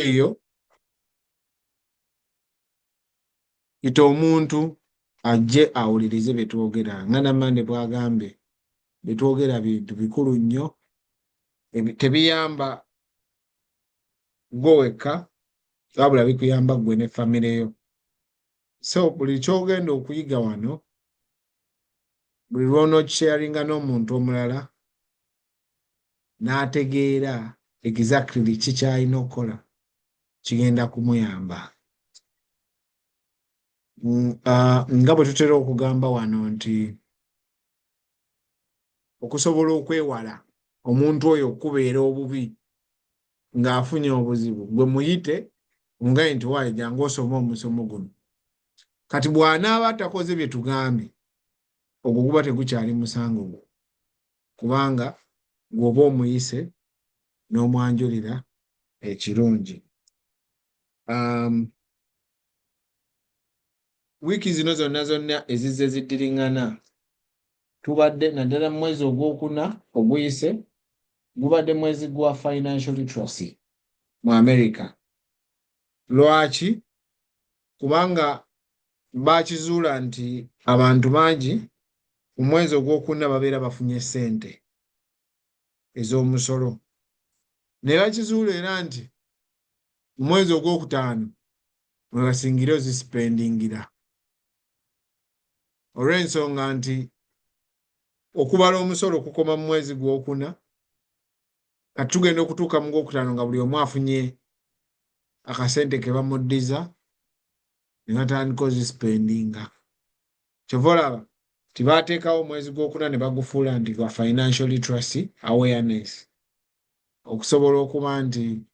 eyo ite omuntu ajje awulirize bye twogera nga Namande bw'agambye bye twogera bintu bikulu nnyo tebiyamba gwe wekka wabula bikuyamba ggwe ne famire yo. So buli kyogenda okuyiga wano buli lw'onookisharinga n'omuntu omulala n'ategeera exactly ki ky'alina okukola kigenda kumuyamba. Nga bwe tutera okugamba wano nti okusobola okwewala omuntu oyo okubeera obubi ng'afunye obuzibu gwe muyite omugaye nti waayi jangu osome omusomo guno. Kati bw'anaaba atakoze bye tugambye ogwo guba tegukyali musango gwo kubanga gw'oba omuyise n'omwanjulira ekirungi. Wiiki zino zonna ezizze ziddiriŋŋana tubadde naddala mu mwezi ogwokuna oguyise gubadde mwezi gwa financial literacy mu America. Lwaki? Kubanga baakizuula nti abantu bangi mu mwezi ogwokuna babeera bafunye ssente ez'omusolo. Ne bakizuula era nti mu mwezi ogwokutaano mwe basingira ozisipendingira. Olw'ensonga nti okubala omusolo okukoma mu mwezi gwokuna kati tugenda okutuuka mu gwokutaano nga buli omu afunye akasente ke bamuddiza ne batandika ozisipendinga. Kyova olaba tibaateekawo omwezi gwokuna ne bagufuula nti gwa financial literacy awareness okusobola okuba nti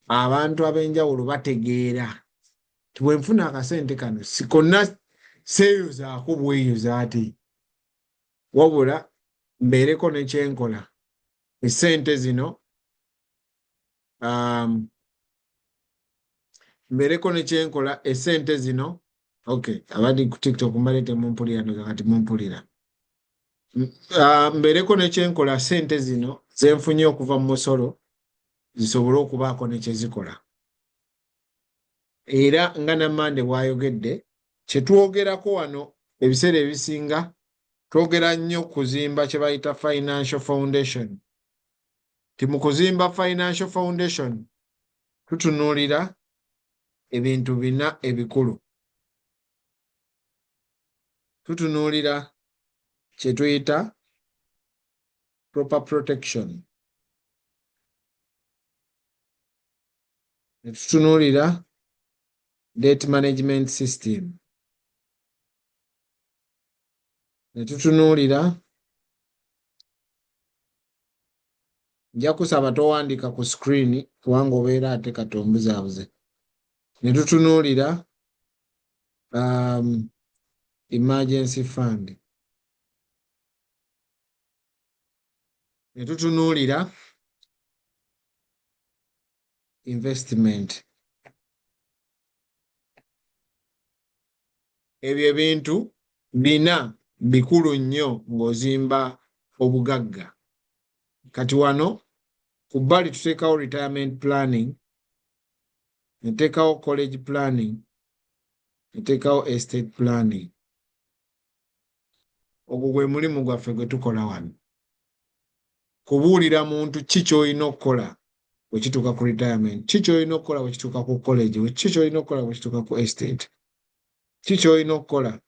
abantu ab'enjawulo bategeera ti bwe nfuna akasente kano si konna seeyozaako bweyoza ate wabula mbeereko ne kyenkola essente zino mbeereko ne kyenkola essente zino. Okay, abadde ku TikTok mbalete mumpulira ndoza kati mumpulira. Mbeereko ne kyenkola ssente zino ze nfunye okuva mu musolo zisobole okubaako ne kye zikola. Era nga Namande bw'ayogedde kye twogerako wano ebiseera ebisinga twogera nnyo kuzimba kye bayita financial foundation. Ti mu kuzimba financial foundation tutunuulira ebintu bina ebikulu. Tutunuulira kye tuyita proper protection. Ne tutunuulira debt management system. Ne tutunuulira, nja kusaba towandiika ku screen kubanga obeera ate kati ombuzaabuze. Ne tutunuulira emergency fund. Ne tutunuulira investment. Ebyo ebintu bina bikulu nnyo ng'ozimba obugagga. Kati wano ku bbali tuteekawo retirement planning, ne tuteekawo college planning, ne tuteekawo estate planning. Ogwo gwe mulimu gwaffe gwe tukola wano. Kubuulira muntu ki ky'olina okukola bwe kituuka ku retirement, ki ky'olina okukola bwe kituuka ku college, ki ky'olina okukola bwe kituuka ku estate, ki ky'olina okukola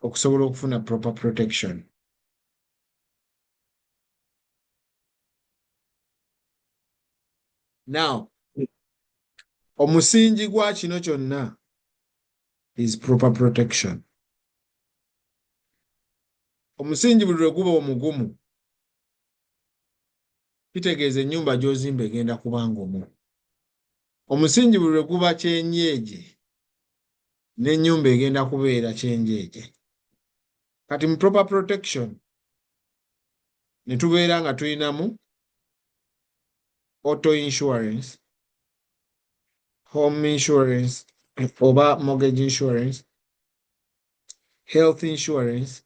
okusobola okufuna proper protection. Now, omusingi gwa kino kyonna is proper protection. Omusingi buli lwe guba omugumu kitegeeza ennyumba gy'ozimba egenda kuba ngomu. Omusingi buli lwe guba kyenjeeje n'ennyumba egenda kubeera kyenjeeje. Kati mu proper protection ne tubeera nga tulinamu auto insurance, home insurance oba mortgage insurance, health insurance,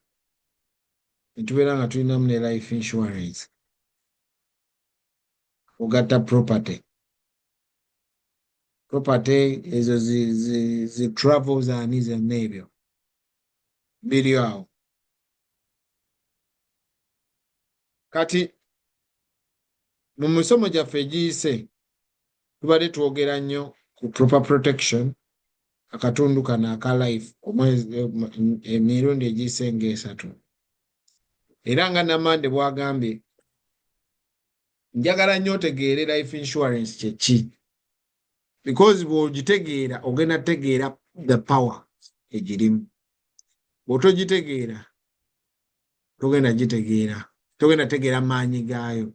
ne tubeera nga tulinamu ne life insurance. Ogatta property. property ezo zi travels ani zenna ebyo biri awo. Kati mu misomo gyaffe egiyise tubadde twogera nnyo ku proper protection akatundu kano aka life emirundi egiyise ng'esatu. Era nga Namande bw'agambye, njagala nnyo otegeere life insurance kye ki, because bw'ogitegeera ogenda tegeera the power egirimu. Bw'otogitegeera togenda gitegeera, togenda tegeera maanyi gaayo.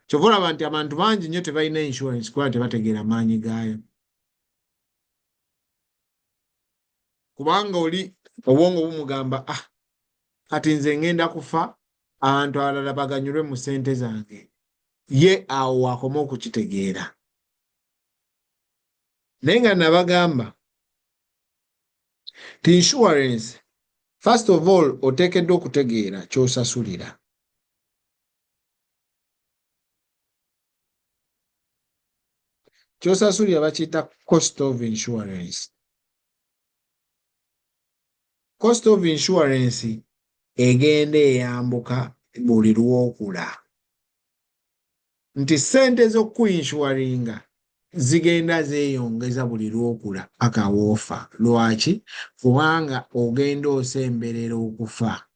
Kyova olaba nti abantu bangi nnyo tebalina insurance kuba tebategeera maanyi gaayo. Kubanga oli obwongo bumugamba kati nze ngenda kufa abantu abalala baganyulwe mu ssente zange, ye awo wakoma okukitegeera. Naye nga nabagamba ti insurance first of all oteekeddwa okutegeera ky'osasulira. Ky'osasulira bakiyita cost of insurance. Cost of insurance egenda eyambuka buli lwokula. Nti ssente z'okuinsuringa zigenda zeeyongeza buli lwokula paka woofa. Lwaki? Kubanga ogenda osemberera okufa.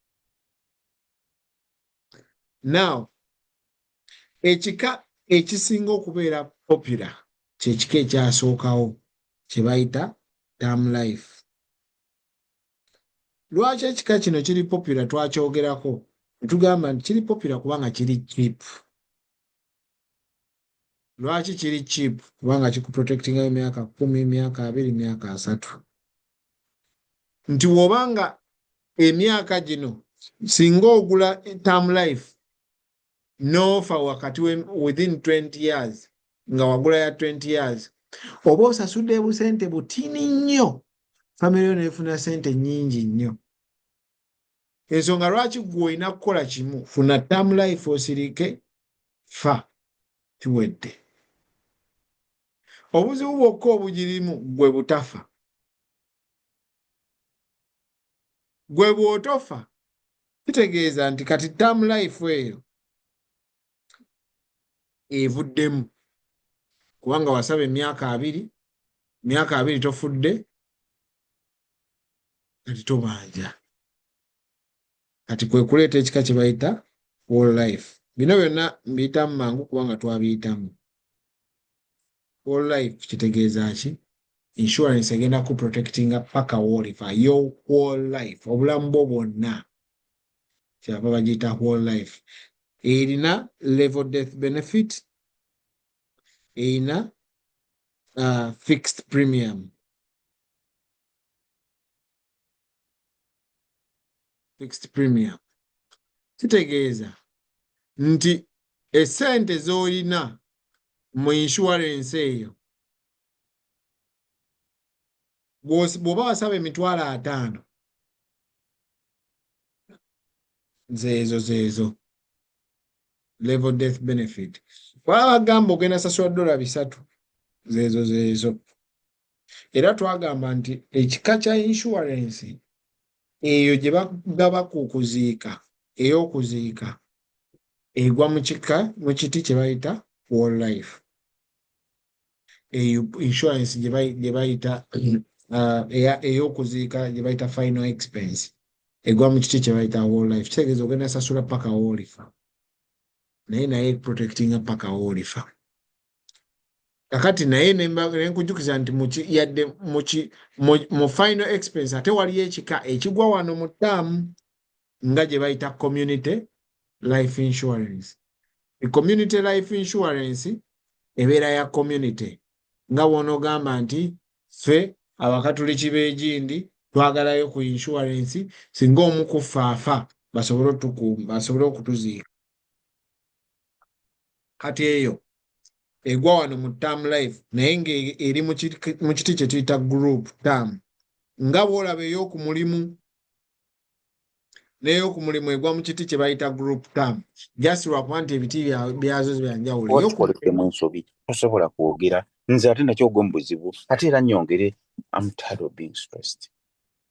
Now, ekika ekisinga okubeera popular kye kika ekyasookawo kye bayita term life. Lwaki ekika kino kiri popular twakyogerako? Tugamba nti kiri popular kubanga kiri cheap. Lwaki kiri cheap? Kubanga kikuprotectinga emyaka 10, emyaka 20, emyaka 3. Nti wobanga emyaka gino singa ogula term life n'ofa wakati within 20 years nga wagula ya 20 years, oba osasudde busente butini nnyo, famire yo nefuna sente nnyingi nnyo. Ensonga lwaki gwe olina kukola kimu, funa term life osirike, fa kiwedde. Obuzibu bwokka obugirimu gwe butafa. Gwe bw'otofa kitegeeza nti kati term life eyo evuddemu, kubanga wasaba emyaka 2, emyaka 2 tofudde, kati tobanja. Kati kwe kuleeta ekika kye bayita whole life. Bino byonna mbiyitamu mangu kubanga twabiyitamu. Whole life kitegeeza ki? Insurance egenda ku protectinga paka wolifa yo whole life, obulamu bwo bwonna. Kyava bagiyita whole life. Erina level death benefit, erina fixed premium. Fixed premium kitegeeza nti essente z'olina mu insurance eyo bw'oba wasaba emitwalo 5, zeezo level death benefit. Waba bagamba ogenda sasula $3, zeezo. Era twagamba nti ekika kya insurance eyo gye bagaba ku kuziika, ey'okuziika egwa mu kiti kye bayita whole life. Eyo insurance gye bayita ey'okuziika gye bayita final expense egwa mu kiti kye bayita whole life. Kitegeeza ogenda sasula paka wolifa, naye protectinga paka wolifa. Kakati naye nenkujjukiza nti yadde mu final expense ate waliyo ekika ekigwa wano mu ttaamu nga gye bayita community life insurance. Community life insurance ebeera ya community, nga bw'onoogamba nti ffe abakatuliki b'Egindi twagalayo ku insurance singa omu kufaafa basobole okutuziika. Kati eyo egwa wano mu term life naye ng'eri mu kiti kye tuyita group term. Nga bw'olaba ey'okumulimu n'ey'okumulimu egwa mu kiti kye bayita group term, just lwakuba nti ebiti byazo byanjawulo. Okikolekemu ensobi tosobola kwogera. nze ate nakyo ogwo mubuzibu ate era nyongere I'm tired of being stressed.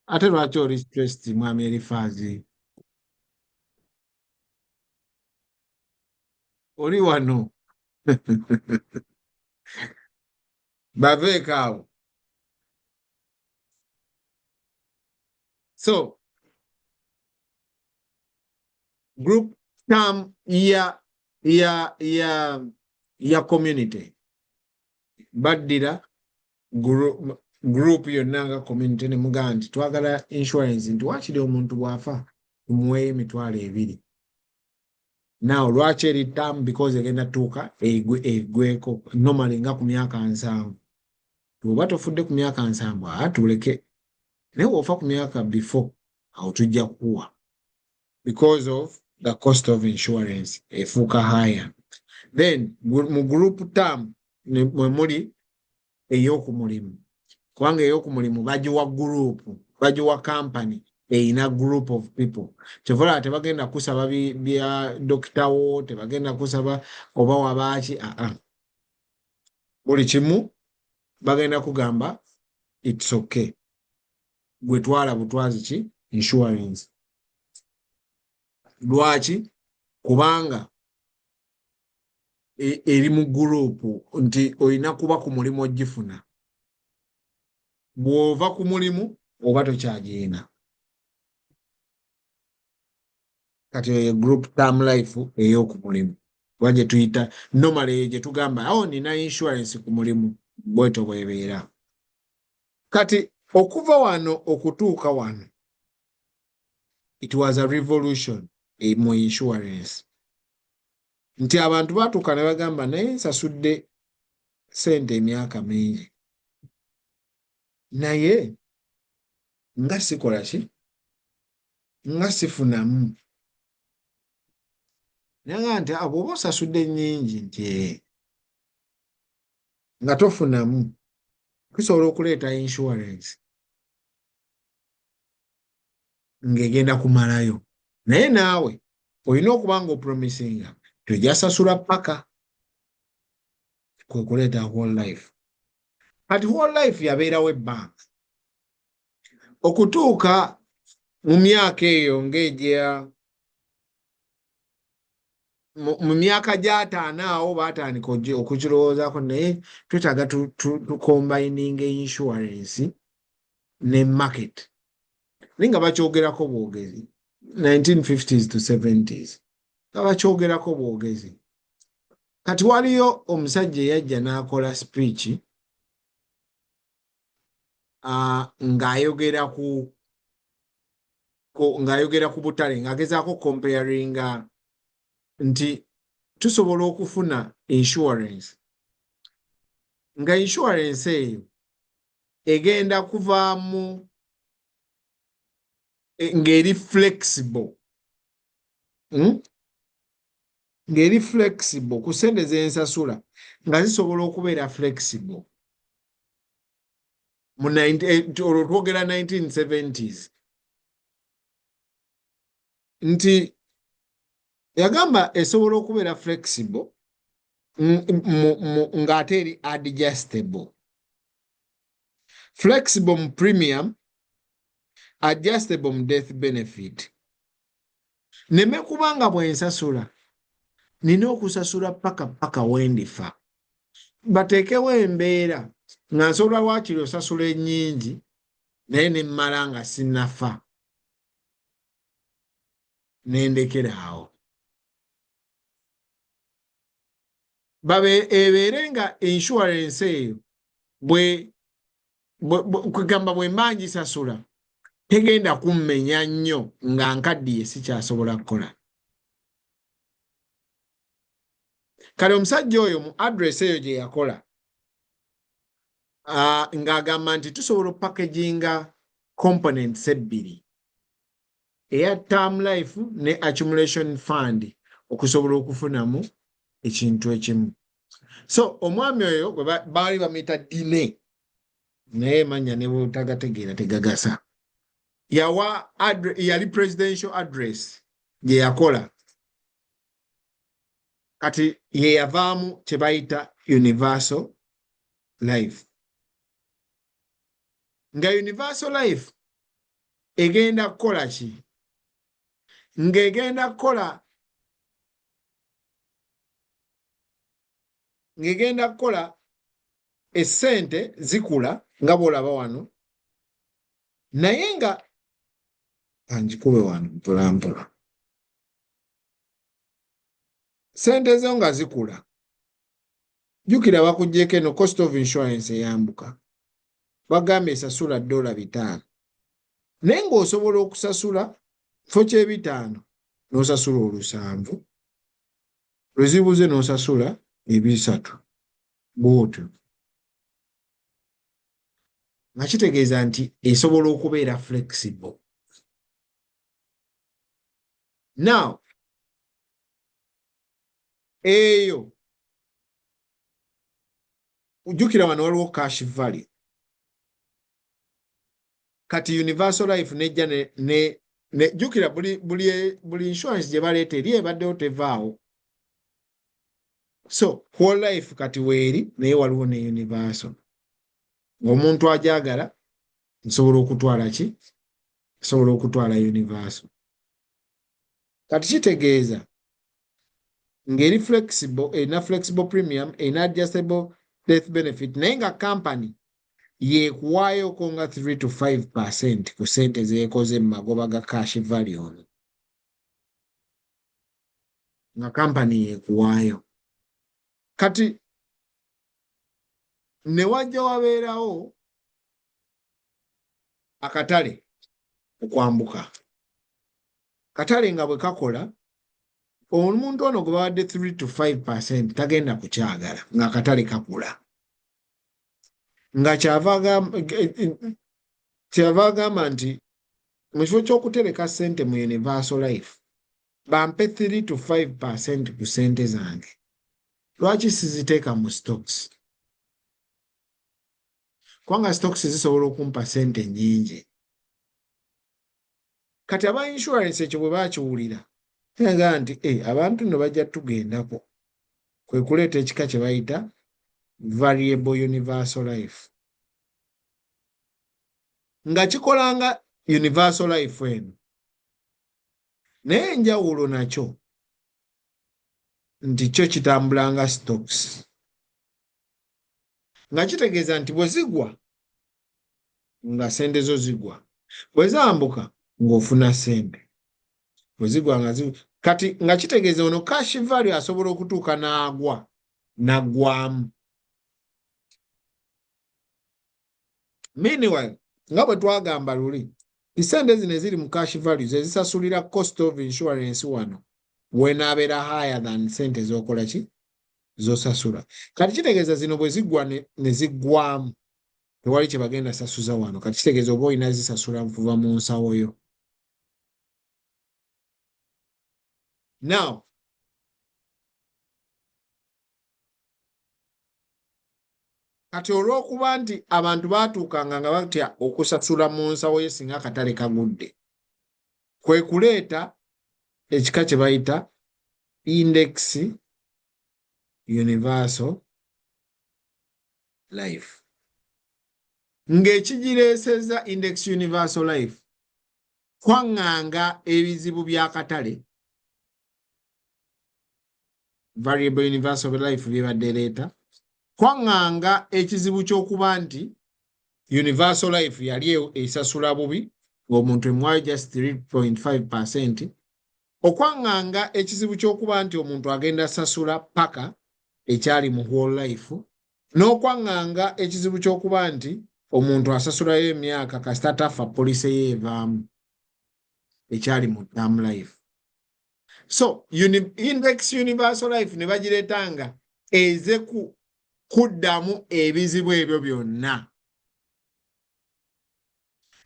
Ate lwaki oli stressed mwami Elifaazi? Oli wano. Baveeko awo. So, group term ya community. Baddira group yonna nga community ne mugamba nti twagala insurance nti waakiri omuntu bw'afa tumuweeyo emitwalo 2. Now lwaki eri term because egenda tuuka egweko normally nga ku myaka 7. Bw'oba tofudde ku myaka 7 tuleke naye bw'ofa ku myaka before awo tujja kukuwa because of the cost of insurance efuuka higher. Then mu group term mwe muli ey'okumulimu kubanga ey'okumulimu bagiwa group bagiwa company eyina group of people. Kyovala tebagenda kusaba bya dokita wo tebagenda kusaba oba wabaaki buli kimu bagenda kugamba it's okay gwe twala butwazi ki insurance. Lwaki? Kubanga eri mu group nti oyina kuba ku mulimu ogifuna. Bw'ova ku mulimu oba tokyagenda. Kati eyo group term life ey'oku mulimu kuba gye tuyita normally gye tugamba nina insurance ku mulimu bwetyo bw'ebeera. Kati okuva wano okutuuka wano it was a revolution mu insurance. Nti abantu baatuuka ne bagamba naye nsasudde sente emyaka mingi naye nga sikola ki nga sifunamu. Naga nti bw'oba osasudde nnyingi nti nga tofunamu kisobola okuleeta insurance ng'egenda kumalayo naye naawe olina okuba nga opromisinga tojja sasula paka kwe kuleeta whole life. Kati whole life yabeerawo ebbanga okutuuka mu myaka eyo ng'egya mu myaka gya 5 awo baatandika okukirowoozaako naye twetaaga tukombayininga insurance ne market naye nga bakyogerako bwogezi 1950s to 70s nga bakyogerako bwogezi. Kati waliyo omusajja eyajja n'akola speech ng'ayogera ku butale ng'agezaako comparinga nti tusobola okufuna insurance nga insurance eyo egenda kuvaamu ng'eri flexible ng'eri flexible ku ssente z'ensasula nga zisobola okubeera flexible. Olwo twogera 1970s nti yagamba esobola okubeera flexible ng'ate eri adjustable. Flexible mu premium, adjustable mu death benefit. Neme kubanga bw'ensasula nina okusasula paka wendifa. Bateekewo embeera nga nsobola waakiri osasula ennyingi naye ne mmala nga sinnafa n'endekera awo. Ebeere nga insurance eyo kugamba bwe mba ngisasula tegenda kummenya nnyo nga nkaddiye sikyasobola kukola. Kale omusajja oyo mu address eyo gye yakola ng'agamba nti tusobola packaginga components 2 eya term life ne accumulation fund okusobola okufunamu ekintu ekimu. So omwami oyo baali bamuyita Dine naye manya ne bw'otagategeera tegagasa. Yali presidential address gye yakola kati ye yavaamu kye bayita universal life. Nga universal life egenda kukola ki? Ng'egenda kukola essente zikula nga bw'olaba wano, naye nga kanjikube wano mpolampola. Ssente zo nga zikula, jjukira bakuggyeko eno cost of insurance eyambuka, bagamba esasula $5, naye ng'osobola okusasula kifo ky'ebitaano n'osasula 7, lwezibuze n'osasula 3 bw'otyo, nga kitegeeza nti esobola okubeera flexible. Now, eyo ujjukira wano waliwo cash value. Kati universal life nejja ne jjukira buli insurance gye baleeta eri ebaddewo tevaawo. So whole life kati weeri, naye waliwo ne universal. Ng'omuntu agyagala nsobola okutwala ki? Nsobola okutwala universal. Kati kitegeeza ng'eri flexible, erina flexible premium, erina adjustable death benefit, naye nga company yeekuwaayoko nga 3 to 5% ku ssente zeekoze mu magoba ga cash value ono. Nga company yeekuwaayo. Kati ne wajja wabeerawo akatale okwambuka. Katale nga bwe kakola, omuntu ono gwe bawadde 3 to 5% tagenda kukyagala ng'akatale kakula. Nga kyava agamba nti mu kifo ky'okutereka ssente mu universal life bampe 3 to 5% ku ssente zange. Lwaki siziteeka mu stocks? Kubanga stocks zisobola okumpa ssente nnyingi. Kati aba insurance ekyo bwe baakiwulira tenagaa nti abantu nno bajja tugendako, kwe kuleeta ekika kye bayita variable universal life, nga kikolanga universal life eno, naye enjawulo nakyo nti kyo kitambulanga stocks, nga kitegeeza nti bwe zigwa nga ssente zo zigwa, bwe zambuka ng'ofuna ssente, bwe zigwa nga zigwa. Kati nga kitegeeza ono cash value asobola okutuuka n'agwa naggwamu. Meanwhile, nga bwe twagamba luli, ssente zino eziri mu cash value ze zisasulira cost of insurance wano weenaabeera higher than ssente z'okola ki? Z'osasula. Kati kitegeeza zino bwe ziggwa ne ziggwamu tewali kye bagenda sasuza wano. Kati kitegeeza oba olina zisasula nfuva mu nsawo yo. Now, kati olw'okuba nti abantu baatuukanga nga batya okusasula mu nsawo ye singa akatale kagudde, kwe kuleeta ekika kye bayita index universal life. Ng'ekigireeseza index universal life kwaŋŋanga ebizibu by'akatale variable universal life byebadde leeta, kwaŋŋanga ekizibu ky'okuba nti universal life yali esasula bubi ng'omuntu emuwaayo just 3.5%, okwaŋŋanga ekizibu ky'okuba nti omuntu agenda sasula paka ekyali mu whole life, n'okwaŋŋanga ekizibu ky'okuba nti omuntu asasulayo emyaka kasita tafa poliisi ye evaamu ekyali mu term life. So index universal life ne bagireetanga eze kuddamu ebizibu ebyo byonna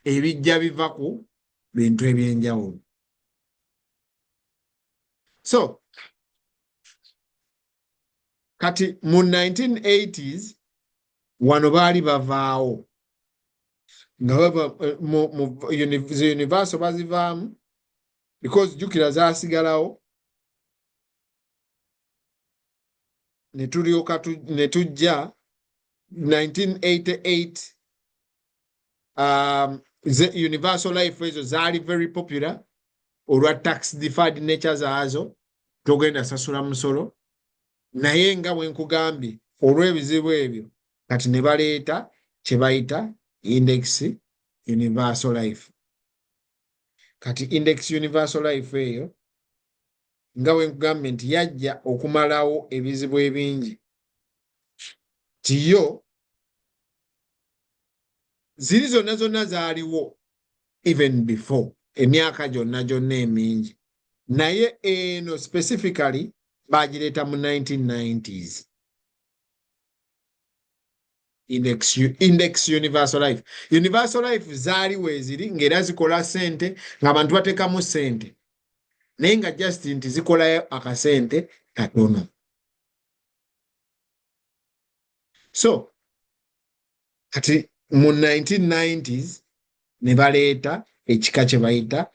ebijja biva ku bintu eby'enjawulo. So kati mu 1980s wano baali bavaawo nga bava mu universal bazivaamu because jjukira zaasigalawo, ne tulyoka ne tujja 1988 universal life ezo zaali very popular olwa tax deferred nature zaazo togenda sasula musolo naye nga bwe nkugambye olw'ebizibu ebyo kati ne baleeta kye bayita index universal life. Kati index universal life eyo nga bwe nkugambye nti yajja okumalawo ebizibu ebingi. Tiyo ziri zonna zaaliwo even before emyaka gyonna emingi, naye eno specifically bagireeta mu 1990s. Index universal life. Universal life zaaliwo eziri ng'era zikola sente ng'abantu bateekamu sente naye nga just nti zikolayo akasente katono. So kati mu 1990s ne baleeta ekika kye bayita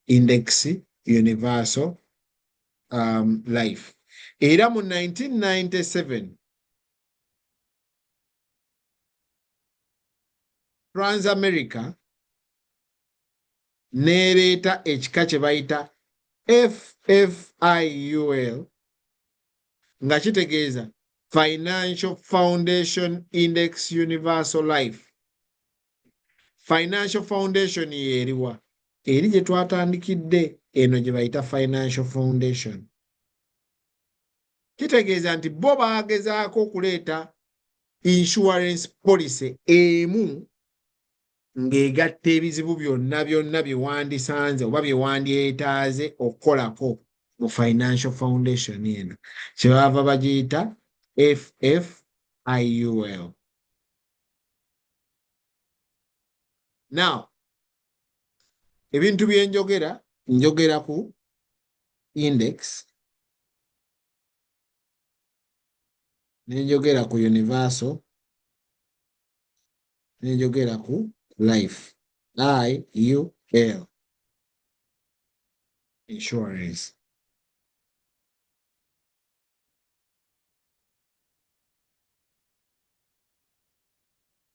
index universal life. Era mu 1997 Transamerica nereeta ekika kye bayita FFIUL nga kitegeeza Financial Foundation Index Universal Life. Financial Foundation yeeriwa eri gye twatandikidde eno gye bayita Financial Foundation. Kitegeeza nti bo baagezaako okuleeta insurance policy emu ng'egatta ebizibu byonna bye wandisanze oba bye wandyetaaze okukolako mu Financial Foundation eno. Kye bava bagiyita FFIUL. Now, ebintu bye njogera ku index, ne njogera ku universal, ne njogera ku life, IUL, insurance.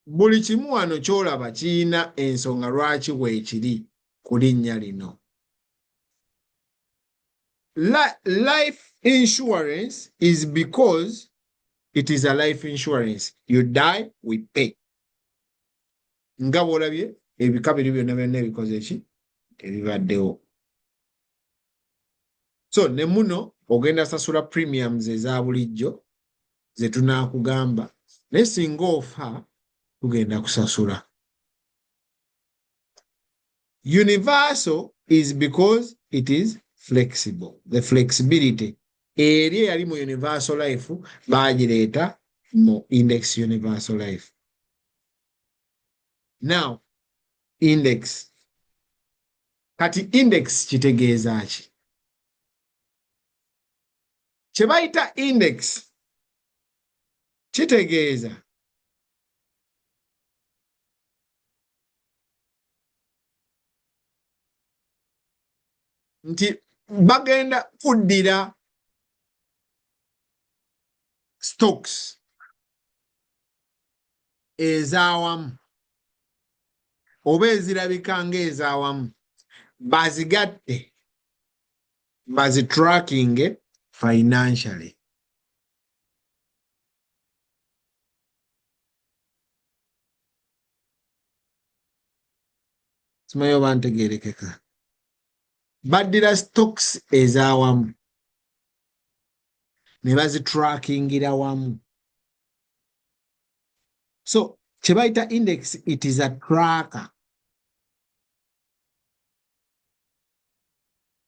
Buli kimu wano ky'olaba kiyina ensonga lwaki weekiri ku linnya lino. Life insurance is because it is a life insurance. You die, we pay. Nga bw'olabye ebika biri byonna ebikoze eki ebibaddewo. So ne muno ogenda sasula premiums eza bulijjo ze tunaakugamba naye singa ofa tugenda kusasula. Universal is because it is flexible. The flexibility eri eyali mu universal life baagireeta mu index universal life. Now, index. Kati index kitegeeza ki? Kye bayita index kitegeeza nti bagenda kuddira stocks ez'awamu oba ezirabika ng'ez'awamu bazigatte bazitracking financially. Simanyi oba ntegeerekeka. Baddira stocks ez'awamu ne bazitrackingira wamu. So kye bayita index, it is a tracker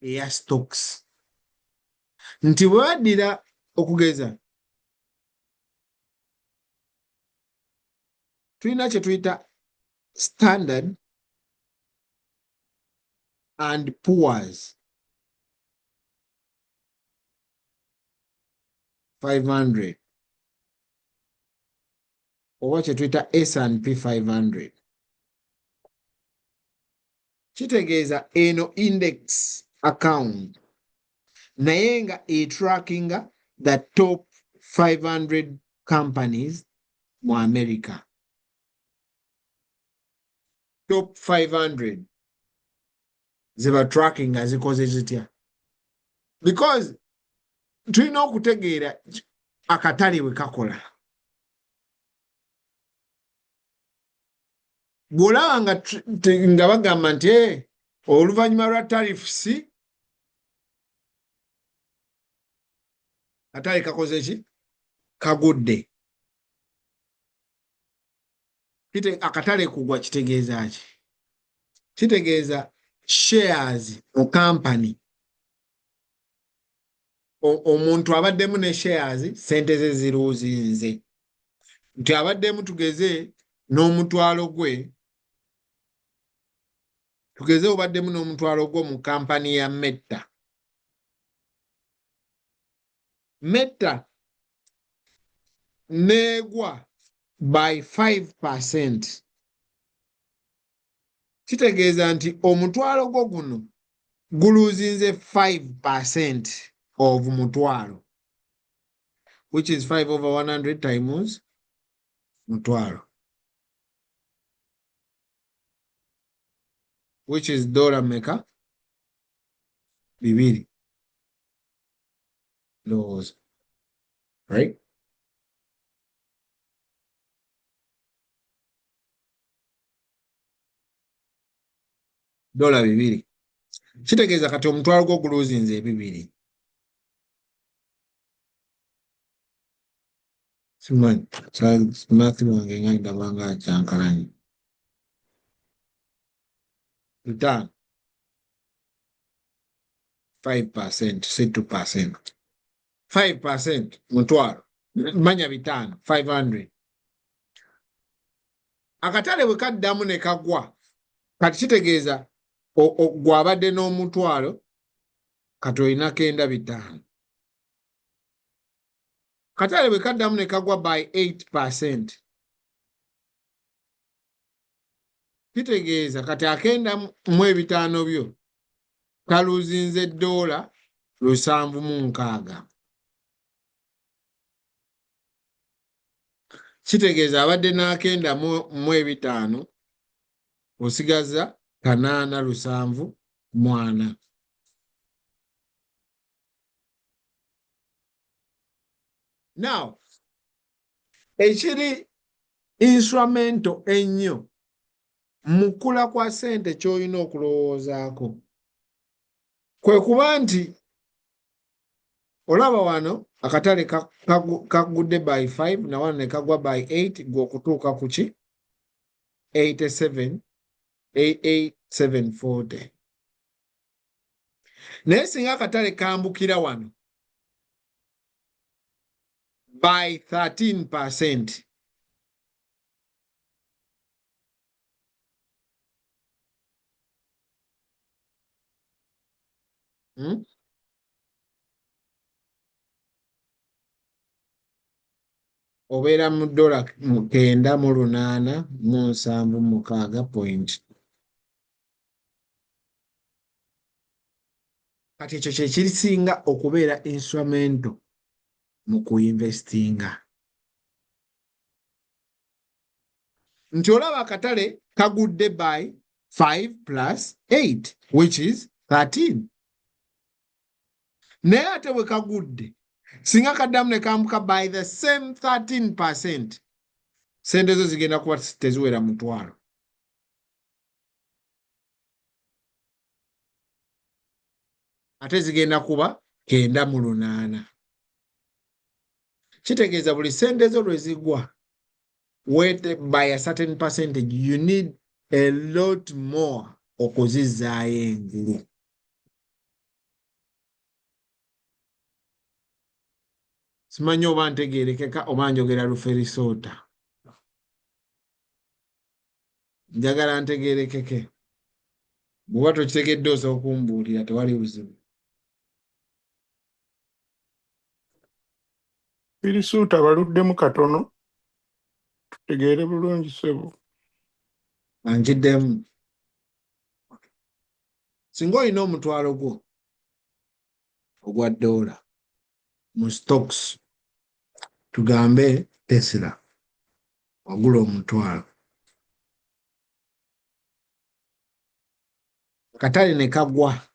eya stocks. Nti bwe baddira okugeza tulina kye tuyita Standard and Poor's 500 oba kye tuyita S&P 500. Kitegeeza eno index account naye nga etrackinga the top 500 companies mu America. Top 500 ziba tracking nga zikoze zitya. Because tulina okutegeera akatale bwe kakola. Bw'olaba nga bagamba nti oluvannyuma lwa tariffs katale kakoze ki? Kagudde. Akatale kugwa kitegeeza ki? Kitegeeza shares mu company. Omuntu abaddemu ne shares sente ze ziruuzinze. Nti abaddemu tugeze n'omutwalo gwe. Tugeze obaddemu n'omutwalo gwo mu kampani ya Meta. Meta negwa by 5%. Kitegeeza nti omutwalo gwo guno guluuzinze 5% of mutwalo, which is 5 over 100 times mutwalo, which is dollar meka 2 dollars, right? Dollar 2. Kitegeeza kati omutwalo gwo guluuzinze 2. Simanyi math wange nga ndaba nga akyankalanye. 5%, si 2%. 5% mutwalo. Manya 5, 500. Akatale bwe kaddamu ne kagwa. Kati kitegeeza gwabadde n'omutwalo kati olina 9.5. Katale bwe kaddamu ne kagwa by 8%. Kitegeeza kati 9.5 byo kaluuzinze $7.60. Kitegeeza abadde na 9.5 osigaza 8.74. Now, ekiri instrumento ennyo mukula kwa sente ky'olina okulowoozaako kwe kuba nti olaba wano akatale kagudde by 5 na wano ne kagwa by 8 gw'okutuuka ku ki 8740. Naye singa akatale kambukira wano by 13%. Obeera mu $9.86. Kati ekyo kye kirisinga okubeera instrumento mu kuinvestinga. Nti olaba akatale kagudde by 5 plus 8, which is 13. Naye ate bwe kagudde singa kaddamu ne kambuka by the same 13%, sente zo zigenda kuba teziwera mutwalo. Ate zigenda kuba 9.8. Kitegeeza buli sente zo lwe zigwa by a certain percentage, you need a lot more okuzizaayo engulu. Simanyi oba ntegeerekeka oba njogera luferisoota. Njagala ntegeerekeke. Bw'oba tokitegedde osobola okumbuulira, tewali buzibu. Firisuuta baluddemu katono tutegeere bulungi ssebo. Anjiddemu. Singa olina omutwalo gwo ogwa $, mu stocks tugambe Tesla wagula omutwalo akatale ne kagwa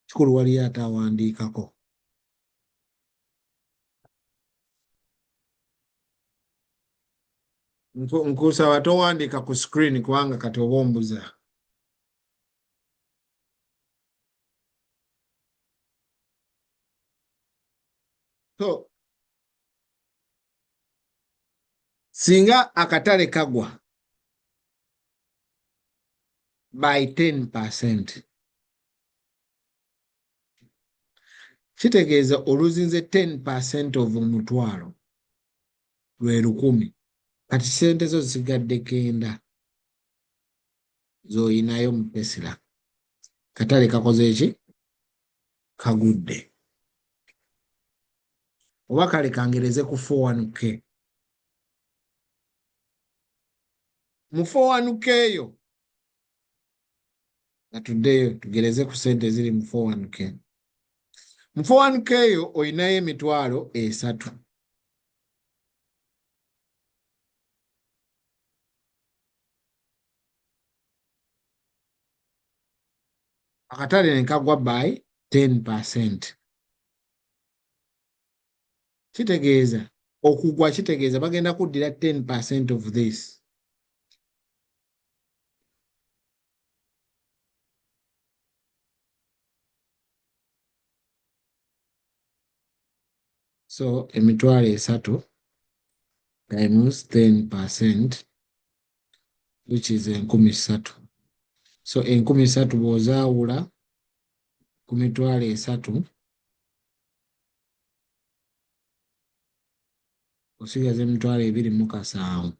kikulu wali atawandiikako nkusaba towandiika ku screen kubanga kati oba ombuza so singa akatale kagwa by 10%, kitegeeza oluzinze 10% of omutwalo lwe 1,000, kati sente zo zisigadde 9 z'oyinayo mu Tesla. Katale kakoze eki? Kagudde. Oba kale kangereze ku 401k. Mu 401k eyo natuddeyo tugereze ku sente ziri mu 401k. Mu 401k eyo oyinayo emitwalo 3. Akatale ne kagwa by 10%. Kitegeeza okugwa kitegeeza bagenda kuddira 10% of this. So emitwalo 3 times 10%, which is 30,000. So 30,000 bw'ozaawula ku mitwalo 3 osigaza emitwalo 27.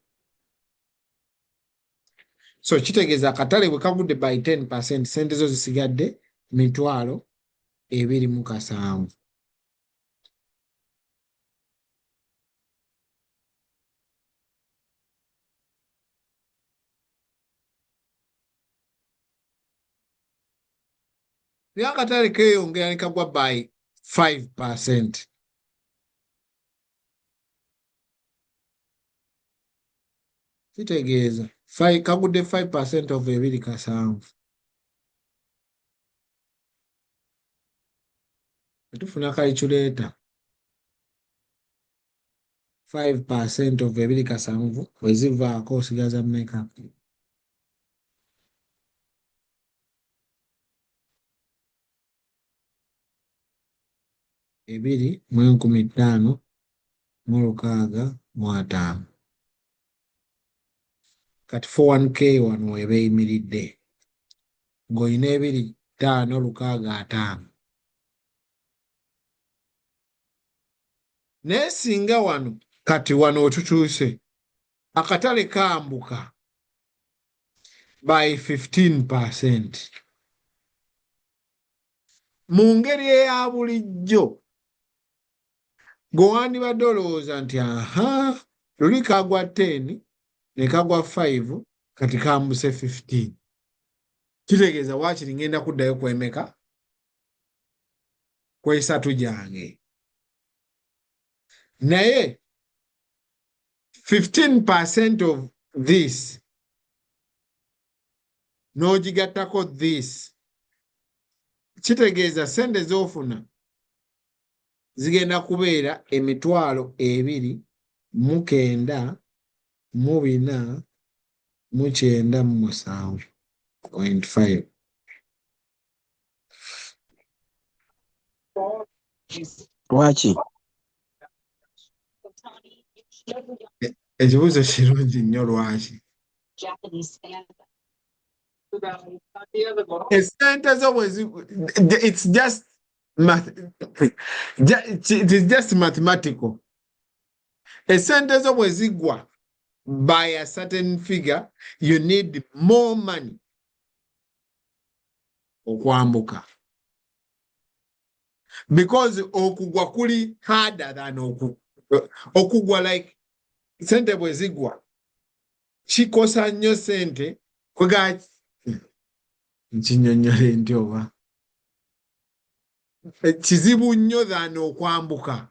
So kitegeeza akatale bwe kagudde by 10%, sente zo zisigadde mitwalo 27. Naye akatale keeyongera ne kagwa by 5%. Kitegeeza kagudde 5% of 27. Tufuna calculator. 5% of 27 wezivaako osigaza mmeka? Ebiri mu 15,650. Kati 401k wano weba eyimiridde ng'olina 2,5,650. Naye singa wano kati wano wetutuuse akatale kambuka by 15%, mu ngeri eya bulijjo gwewandibadde olowooza nti aha luli kagwa 10 ne kagwa 5 kati kambuse 15, kitegeeza waakiri ngenda kuddayo kwemeka? Kwesatu gyange. Naye 15% of this n'ogigattako this, kitegeeza sente z'ofuna zigenda kubeera emitwalo 2,497.5. Lwaki? Ekibuuzo kirungi nnyo lwaki. Esente zo bwe it's just it is just mathematical. Esente zo bwe zigwa by a certain figure, you need more money okwambuka. Because okugwa kuli harder than okugwa, like sente bwe zigwa kikosa nnyo sente kwega nkinyonnyole nti oba kizibu nnyo than okwambuka.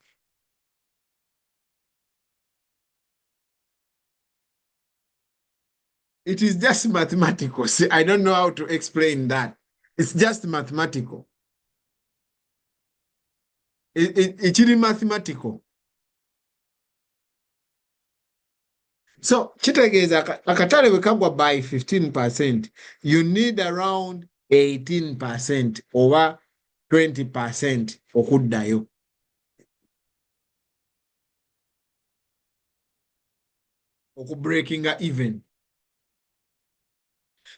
It is just mathematical. See, I don't know how to explain that. It's just mathematical. It's really mathematical. So, kitegeeza akatale bwe kagwa by 15%, you need around 18% oba 20% okuddayo. Okubreakinga even.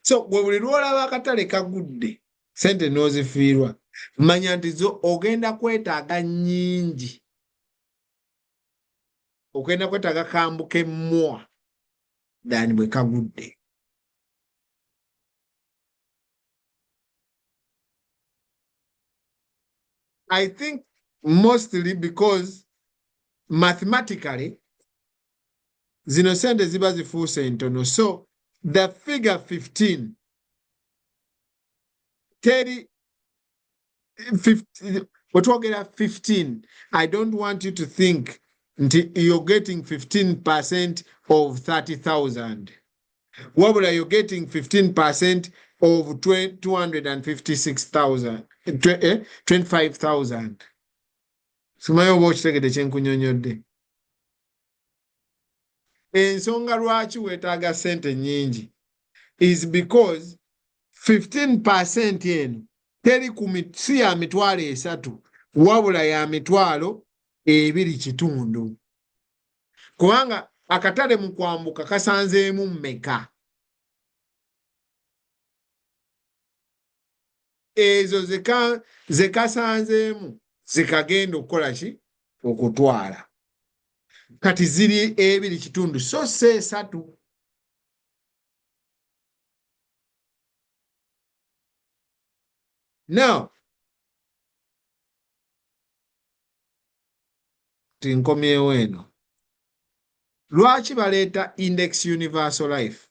So, bwe buli lwolaba akatale kagudde, sente n'ozifiirwa, manya nti zo ogenda kwetaaga nnyingi. Ogenda kwetaaga kambuke more than bwe kagudde. I think mostly because mathematically zino sente ziba zifuuse ntono. So the figure 15 teri 50, wetwogera 15, I don't want you to think you're getting 15% of 30,000. Wabula you're getting 15% of 256,000, 25,000. Simanyi oba okitegedde kye nkunyonyodde. Ensonga lwaki weetaaga ssente nnyingi is because 15% eno teri si ya mitwalo 3, wabula ya mitwalo 2.5. Kubanga akatale mu kwambuka kasanzeemu mmeka? Ezo ze kasanzeemu zikagenda okukola ki? Okutwala. Kati ziri 2.5 so si 3. Now, tinkomyewo eno. Lwaki baleeta Index Universal Life?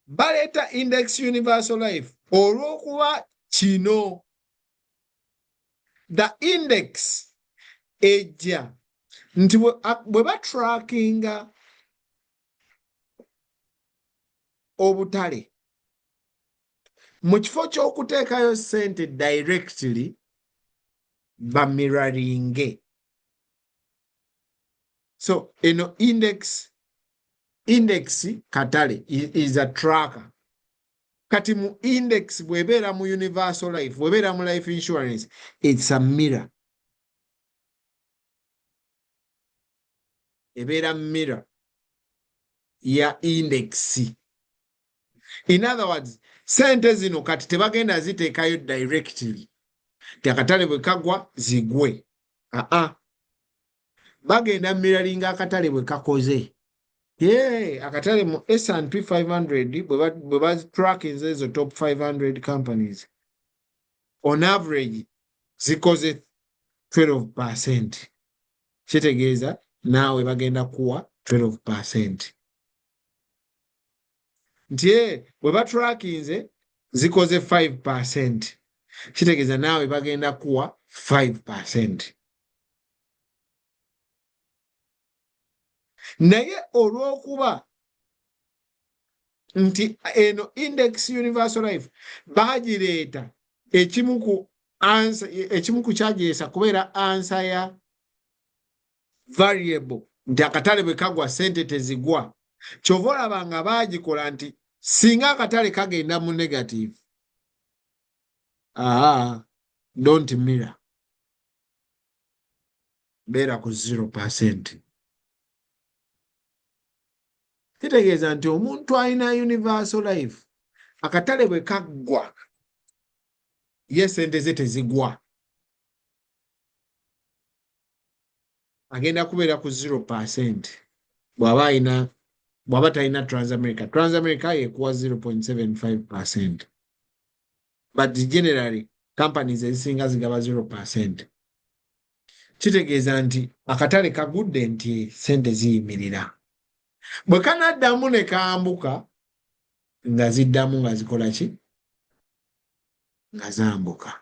Baleeta Index Universal Life olw'okuba kino. The index ejja nti bwe batrackinga obutale mu kifo ky'okuteekayo ssente directly bamiraringe. So eno index katale is a tracker. Kati mu index bw'ebeera mu universal life, bw'ebeera mu life insurance, it's a mirror. Ebeera mirror ya index. In other words, sente zino kati tebagenda ziteekayo directly. Akatale bwe kagwa zigwe. Bagenda mirroringa akatale bwe kakoze. Akatale mu S&P 500 bwe batracking ezo top 500 companies, on average zikoze 12%. Kitegeeza naawe bagenda kuwa 12%. Nti bwe batrackinze zikoze 5%. Kitegeeza naawe bagenda kuwa 5%. Naye olw'okuba nti eno Index Universal Life baagireeta ekimu ku kyagireesa kubeera ansa ya variable nti akatale bwe kagwa ssente tezigwa. Kyova olaba nga baagikola nti singa akatale kagenda mu negative, don't mirror. Beera ku 0%. Kitegeeza nti omuntu alina Universal Life, akatale bwe kaggwa, ye sente ze tezigwa. Agenda kubeera ku 0% bw'aba talina Transamerica. Transamerica yekuwa 0.75%. But generally, companies ezisinga zigaba 0%. Kitegeeza nti akatale kagudde nti sente ziyimirira. Bwe kanaddamu ne kambuka nga ziddamu nga zikola ki? nga zambuka.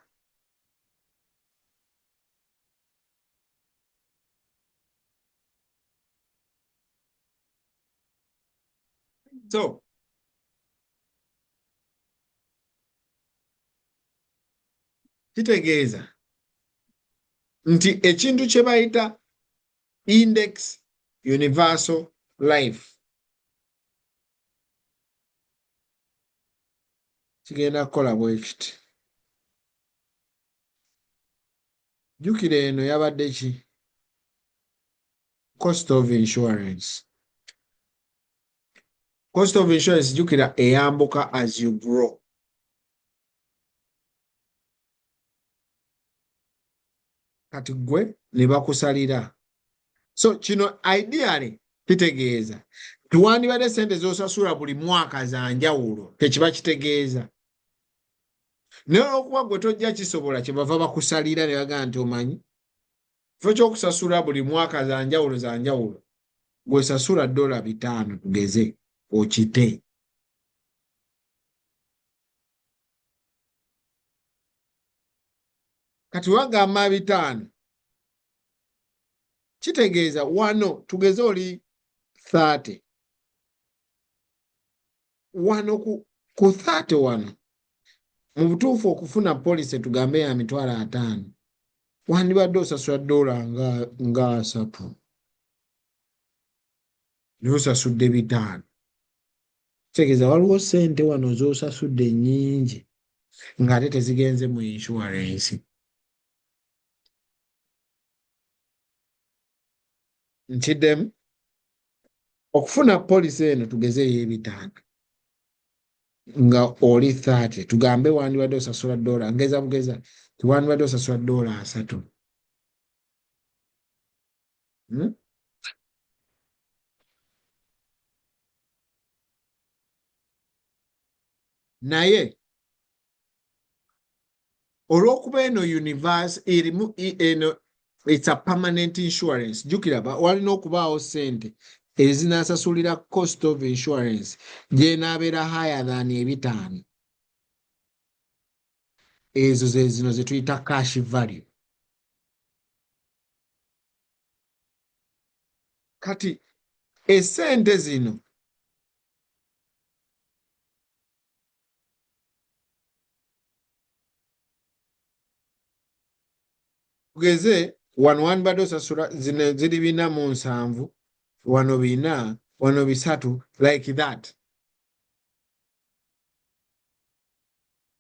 So kitegeeza nti ekintu kye bayita index universal life kigenda kukola bwe kiti. Jjukira eno yabadde ki? Cost of insurance. Cost of insurance jjukira eyambuka as you grow. Kati gwe ne bakusalira. So kino ideally kitegeeza tuwandibadde sente z'osasula buli mwaka za njawulo tekiba kitegeeza. Naye olw'okuba gwe tojja kisobola kyebava bakusalira ne bagamba nti omanyi kifo ky'okusasula buli mwaka za njawulo gwesasula $5 tugeze okite. Kati wagamba 5 kitegeeza wano tugeze oli 30 wano ku 30 wano mu butuufu okufuna polisi tugambe ya $50 wandibadde osasula nga 3 naye osasudde 5. Kitegeeza waliwo ssente wano z'osasudde nnyingi ng'ate tezigenze mu insurance. Nkiddemu okufuna polisi eno tugezeeyo $5 nga oli 30 tugambe wandibadde osasula $, ngeza bugeza tiwandibadde osasula $3. Naye olw'okuba eno universe erimu eno it's a permanent insurance jjukira walina okubaawo ssente ezinasasulira cost of insurance gy'enaabeera higher than $5. Ezo ze zino ze tuyita cash value. Kati essente zino tugeze wano wandibadde osasula zino ziri 407 wano 4 wano 3 like that.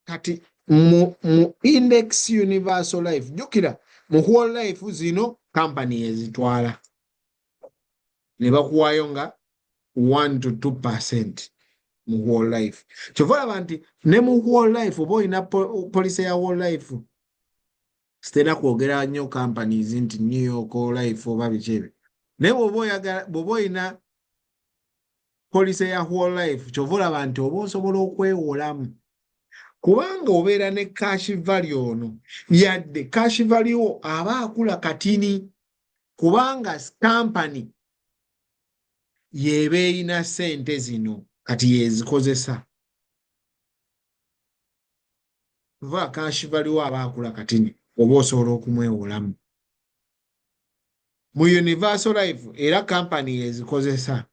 Kati mu index universal life jjukira mu whole life zino company ezitwala ne bakuwaayo nga 1 to 2% mu whole life. Kyova olaba nti ne mu whole life oba olina policy ya whole life sitera kwogera nnyo companies nti New York life oba bikyebe. Naye bw'oba olina policy ya whole life kyova olaba nti oba osobola okwewolamu kubanga obeera ne cash value ono yadde cash value aba akula katini kubanga company yeba erina ssente zino kati yezikozesa. Kuva cash value aba akula katini oba osobola okumwewolamu. Mu universal life era company yezikozesa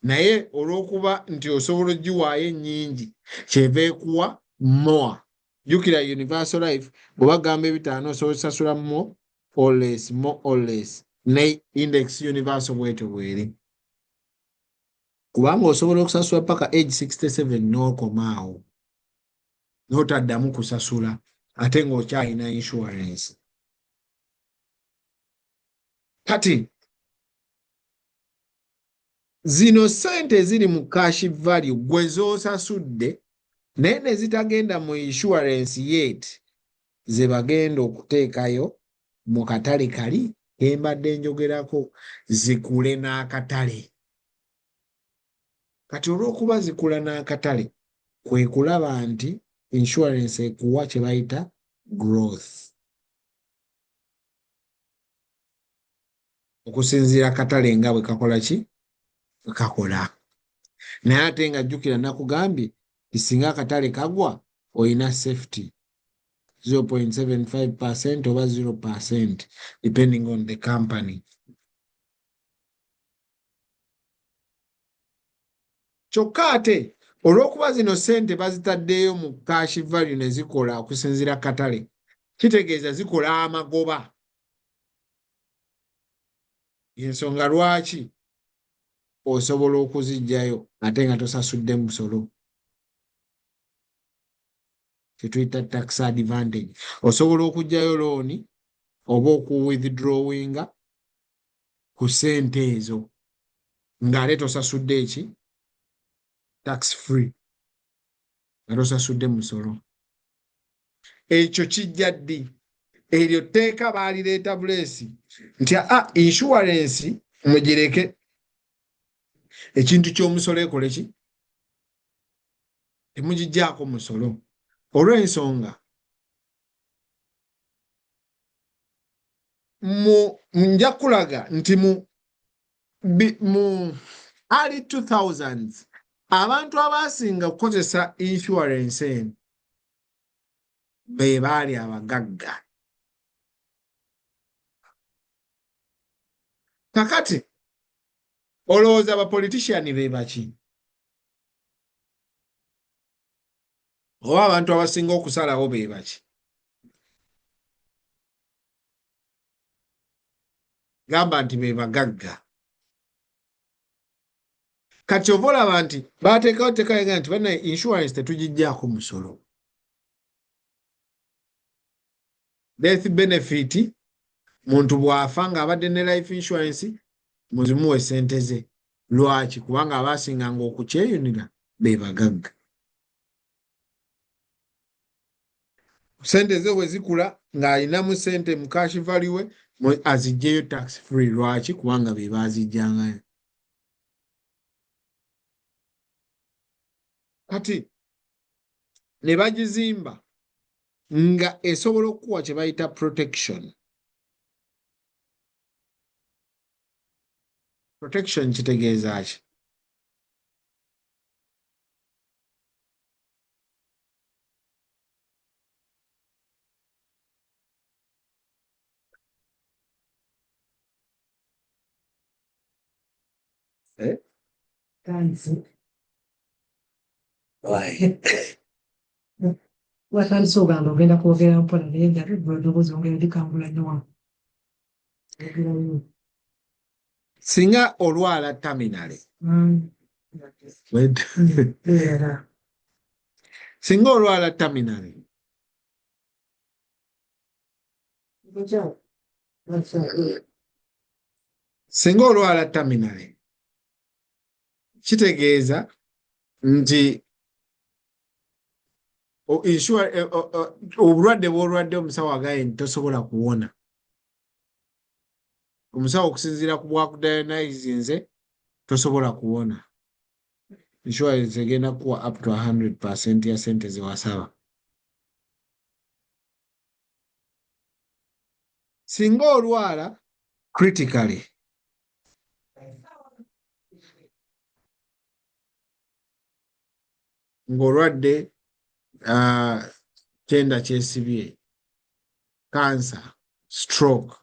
naye olw'okuba nti osobola ogiwaayo ennyingi kyeva ekuwa more. Jjukira universal life bwe bagamba 5 osobola osasula more or less ne index universal bwetyo bweri kubanga osobola okusasula paka age 67 n'okomaawo n'otaddamu kusasula ate ng'okyalina insurance. Kati zino ssente ziri mu cash value gwe z'osasudde naye ne zitagenda mu insurance yet ze bagenda okuteekayo mu katale kali embadde njogerako zikule n'akatale. Kati olw'okuba zikula n'akatale kwe kulaba nti insurance ekuwa kye bayita growth okusinziira akatale nga bwe kakola ki kakola. Naye ate nga jjukira nakugambye singa akatale kagwa oyina safety 0.75% oba 0% depending on the company. Kyokka ate olw'okuba zino ssente bazitaddeyo mu cash value ne zikola okusinziira katale, kitegeeza zikola amagoba. Ensonga lwaki osobola okuziggyayo ate nga tosasudde musolo, kyetuyita tax advantage. Osobola okuggyayo looni oba okuwithdrawinga ku ssente ezo ng'ate tosasudde eki tax free, nga tosasudde musolo. Ekyo kijja ddi? Eryo tteeka baalireeta buleesi nti insurance mugireke, ekintu ky'omusolo ekole ki? Temugiggyaako musolo. Olw'ensonga nja kulaga nti mu early 2000s abantu abaasinga okukozesa insurance eno be baali abagagga. Kakati olowooza abapoliticiani be baki? Oba abantu abasinga okusalawo be baki? Gamba nti be bagagga. Kati oba olaba nti baateekawo tekalega nti bana insurance tetugiggyaako musolo. Death benefit, muntu bw'afa ng'abadde ne life insurance muzimuwe ssente ze. Lwaki? Kubanga abaasinganga okukyeyunira be bagagga. Ssente ze bwe zikula ng'alinamu ssente mu cash value we aziggyeyo tax free. Lwaki? Kubanga be baazijjangayo. Kati ne bagizimba nga esobola okukuwa kye bayita protection. Protection kitegeeza ki? Watandise ogamba ogenda kwogera mpola naye eddoboozi ongera likangula nnyo wano. Singa olwala terminale. Singa olwala terminale. Singa olwala terminale kitegeeza nti obulwadde bw'olwadde omusawo agaye nti tosobola kuwona. Omusawo okusinziira ku bwakudayonizinze tosobola kuwona. Insurance egenda kuwa up to 100% ya ssente ze wasaba. Singa olwala critically ng'olwadde kyenda kyesibye, cancer, stroke,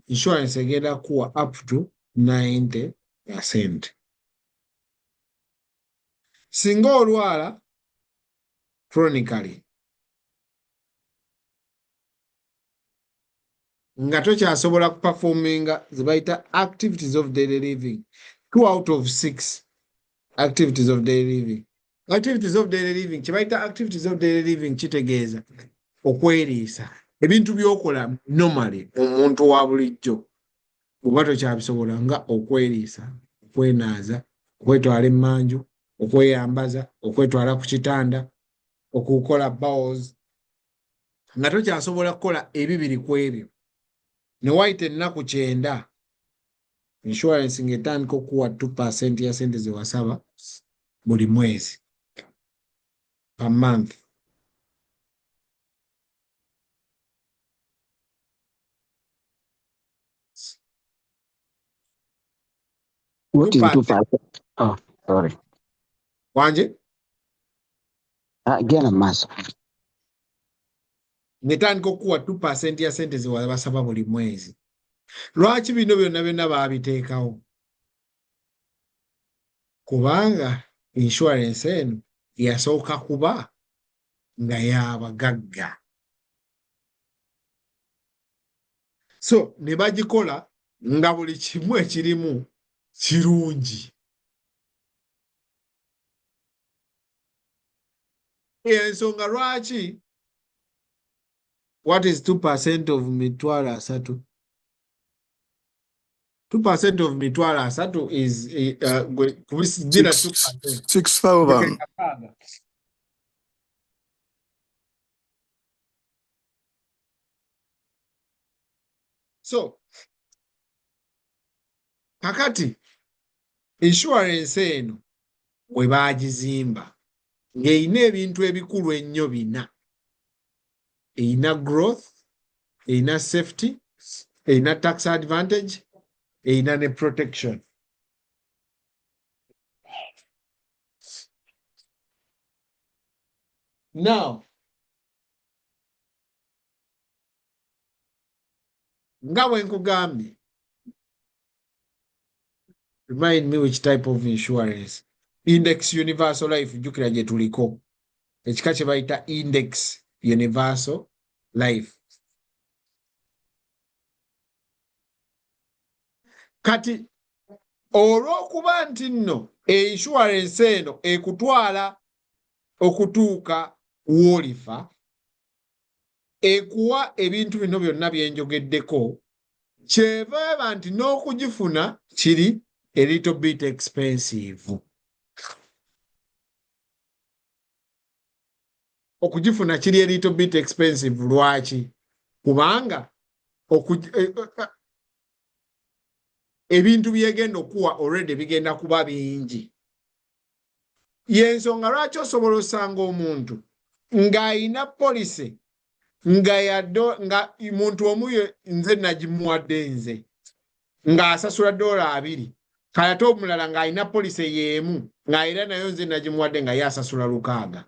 insurance egenda kuwa up to 90%. Singa olwala chronically nga tokyasobola kuperforminga ze bayita activities of daily living, 2 out of 6 activities of daily living. Activities of daily living, kyebayita activities of daily living kitegeeza okweriisa ebintu by'okola normally omuntu wa bulijjo bw'oba tokyabisobola nga okweriisa, okwenaaza, okwetwala emmanju, okweyambaza, okwetwala ku kitanda, okukola bowels, nga tokyasobola kukola ebibiri ku ebyo. Ne wayita ennaku 9 insurance ng'etandika okuwa 2% ya ssente ze wasaba buli mwezi, per month. What is 2%. 2%? Oh, sorry. Wanje? Genda mu maaso. netandika okuwa 2% ya sente ze basaba buli mwezi. Lwaki bino byonna baabiteekawo? Kubanga insurance eno yasooka kuba nga y'abagagga. So ne bagikola nga buli kimu ekirimu kirungi. Ensonga lwaki what is 2% of mitwalo asatu? 2% of mitwalo asatu is kubisigira 2%. 6,000. So kakati insurance eno we baagizimba ng'erina ebintu ebikulu ennyo bina. Erina growth, erina safety, erina tax advantage, erina ne protection. Now, nga bwe nkugambye, remind me which type of insurance. Index Universal Life, jjukira gye tuliko. Ekika kye bayita Index Universal Life. Kati olw'okuba nti nno insurance eno ekutwala okutuuka w'olifa, ekuwa ebintu bino byonna bye njogeddeko, kyeva nti n'okugifuna kiri a little bit expensive. Okugifuna kiri a little bit expensive. Lwaki? Kubanga ebintu byegenda okuwa already bigenda kuba bingi. Yensonga lwaki osobola osanga omuntu ng'ayina policy nga muntu omu nze nagimuwadde nze ng'asasula $2, kayate omulala ng'ayina policy y'emu ng'era nayo nze nagimuwadde nga ye asasula $600.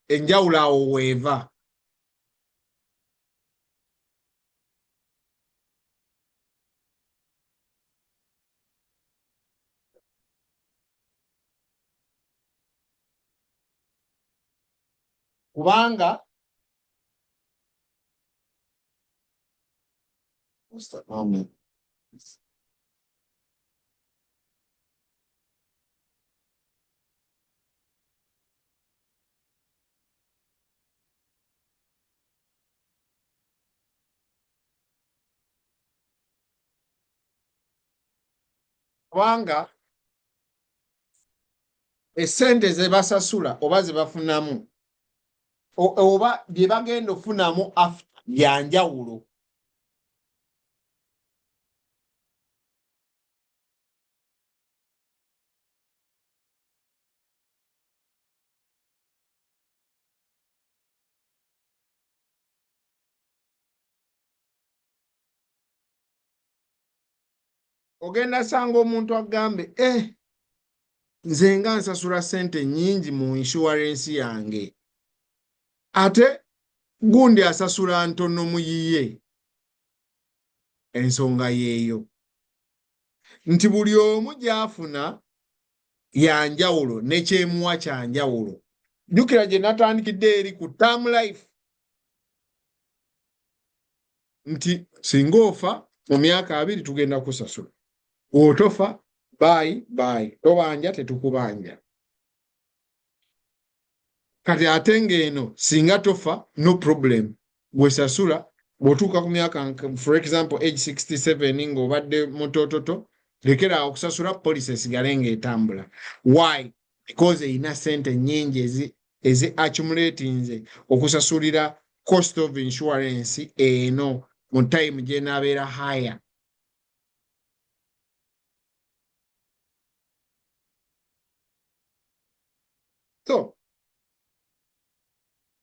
Enjawulo awo weeva. Kubanga essente ze basasula oba ze bafunamu oba bye bagenda ofunamu bya njawulo. Ogenda sanga omuntu agambe nze nga nsasula ssente nnyingi mu insurance yange, ate gundi asasula ntono mu yiye. Ensonga yeeyo nti buli omu gy'afuna ya njawulo n'ekyemuwa kya njawulo. Jjukira gye natandikidde eri ku term life nti singa ofa mu myaka 2 tugenda kusasula, otofa bye, tobanja tetukubanja. Kati ate ng'eno singa tofa no problem, gwesasula bw'otuuka ku myaka for example age 67 ng'obadde mutototo, lekera okusasula policy esigale ng'etambula. Why? Because erina sente nnyingi ezi accumulatinze okusasulira cost of insurance eno mu time gye n'abeera higher. So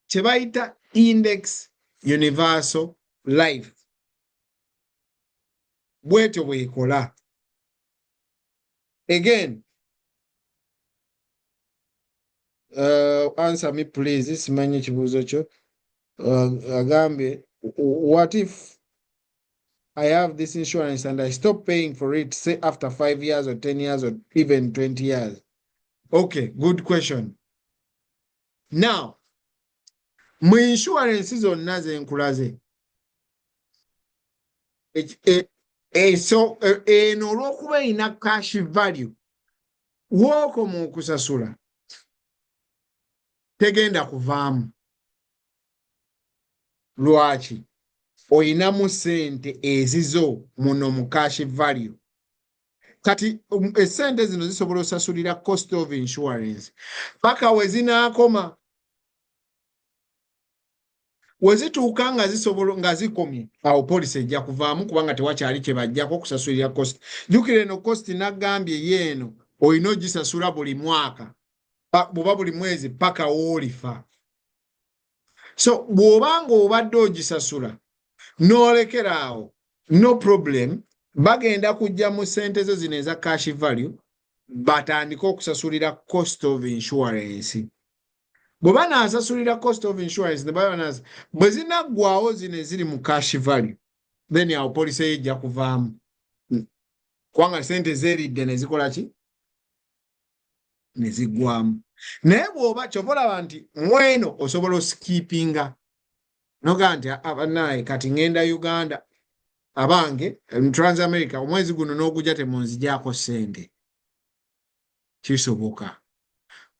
kye bayita Index Universal Life bwetyo bw'ekola. Again, answer me please, simanyi ekibuuzo kyo. Agambye, what if I have this insurance and I stop paying for it, say after 5 years or 10 years or even 20 years? Okay, good question. Now, mu insurance zonna ze nkulaze, eno olw'okuba erina cash value, w'okoma okusasula tegenda kuvaamu. Lwaki? Oyinamu ssente ezizo muno mu cash value. Kati essente zino zisobola osasulira cost of insurance paka we zinaakoma. We zituuka nga zisobola nga zikomye, awo poliisi ejja kuvaamu kubanga tewakyali kye bajjako kusasulira cost. Jjukira eno cost naggambye yeeno olina ogisasula buli mwaka, bw'oba buli mwezi paka w'olifa. So bw'obanga obadde ogisasula n'olekeraawo, no problem, bagenda kujja mu ssente zo zino eza cash value batandika okusasulira cost of insurance. Bwe banaasasulira cost of insurance bwe zinaggwaawo zino eziri mu cash value, then awo poliisi ejja kuvaamu. Kubanga ssente zeeridde ne zikola ki? Ne ziggwamu. Naye bw'oba kyova olaba nti mweno osobola osikipinga noga nti abanaye kati ngenda Uganda abange Transamerica omwezi guno n'ogujja temunzigyako ssente. Kisoboka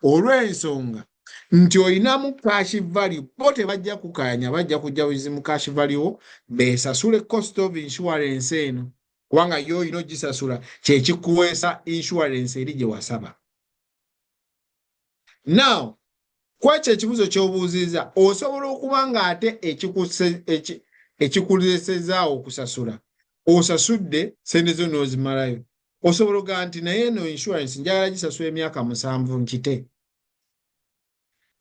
olw'ensonga nti olinamu cash value, bo tebajja kukanya, bajja kujja wizi mu cash value beesasule cost of insurance eno kubanga yo olina ogisasula kyekikuweesa insurance eri gye wasaba. Now, kwekyo ekibuzo ky'obuuziza osobola okuba ng'ate ekikulesezaawo okusasula osasudde ssente zo n'ozimalayo. Osobola okugaa nti naye eno insurance njagala gisasula emyaka 7 nkite.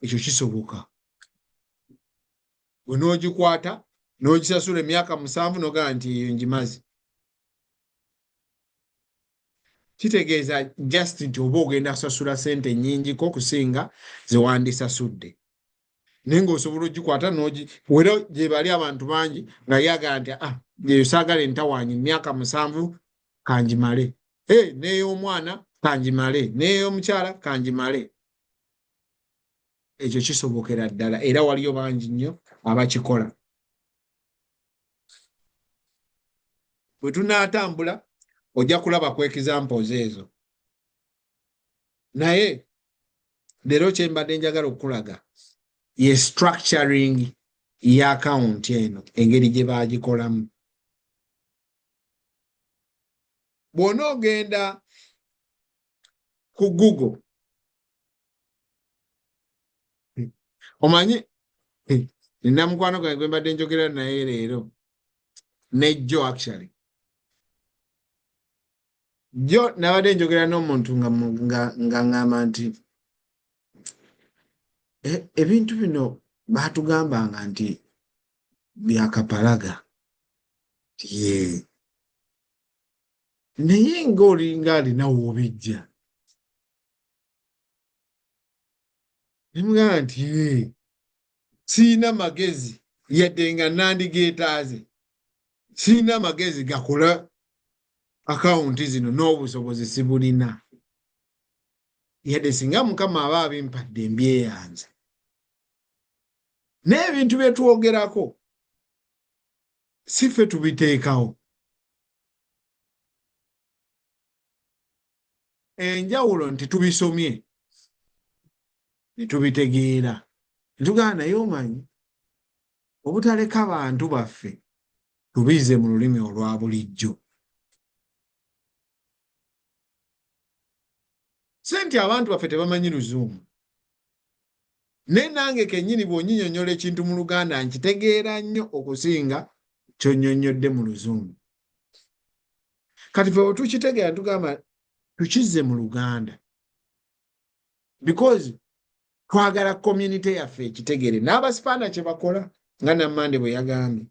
Ekyo kisoboka. Bwe n'ogikwata n'ogisasula emyaka 7 n'ogaa nti eyo ngimaze. Kitegeeza just nti oba ogenda kusasula ssente nnyingiko kusinga ze wandisasudde. Naye ng'osobola ogikwata wera gye bali abantu bangi nga yagaa nti eyo saagala entawaanyi emyaka 7 kangimale. N'ey'omwana kangimale, n'ey'omukyala kangimale. Ekyo kisobokera ddala era waliyo bangi nnyo abakikola. Bwe tunaatambula ojja kulaba ku examples ezo. Naye leero kye mbadde njagala okulaga ye structuring ya account eno, engeri gye baagikolamu. Bw'onoogenda ku Google omanyi nina mukwano gwange gwe mbadde njogera naye leero ne Joe actually. Jo nabadde njogera n'omuntu nga ngamba nti ebintu bino baatugambanga nti byakapalaga. Naye ng'olinga alinawo obijja. Nemugamba nti siina magezi yadde nga nandigeetaaze. Siina magezi gakola akawunti zino n'obusobozi sibulina. Yadde singa Mukama aba abimpadde mbyeyanza. N'ebintu bye twogerako si ffe tubiteekawo. Enjawulo nti tubisomye ne tubitegeera. Ntugamba naye omanyi obutaleka bantu baffe tubize mu lulimi olwa bulijjo. Senti abantu baffe tebamanyi Luzungu. Naye nange kennyini bw'onyinnyonnyola ekintu mu Luganda nkitegeera nnyo okusinga ky'onnyonnyodde mu Luzungu. Kati ffe bwe tukitegeera tugamba tukizze mu Luganda because twagala community yaffe ekitegere. N'Abasipaana kye bakola nga Nammande bwe yagambye.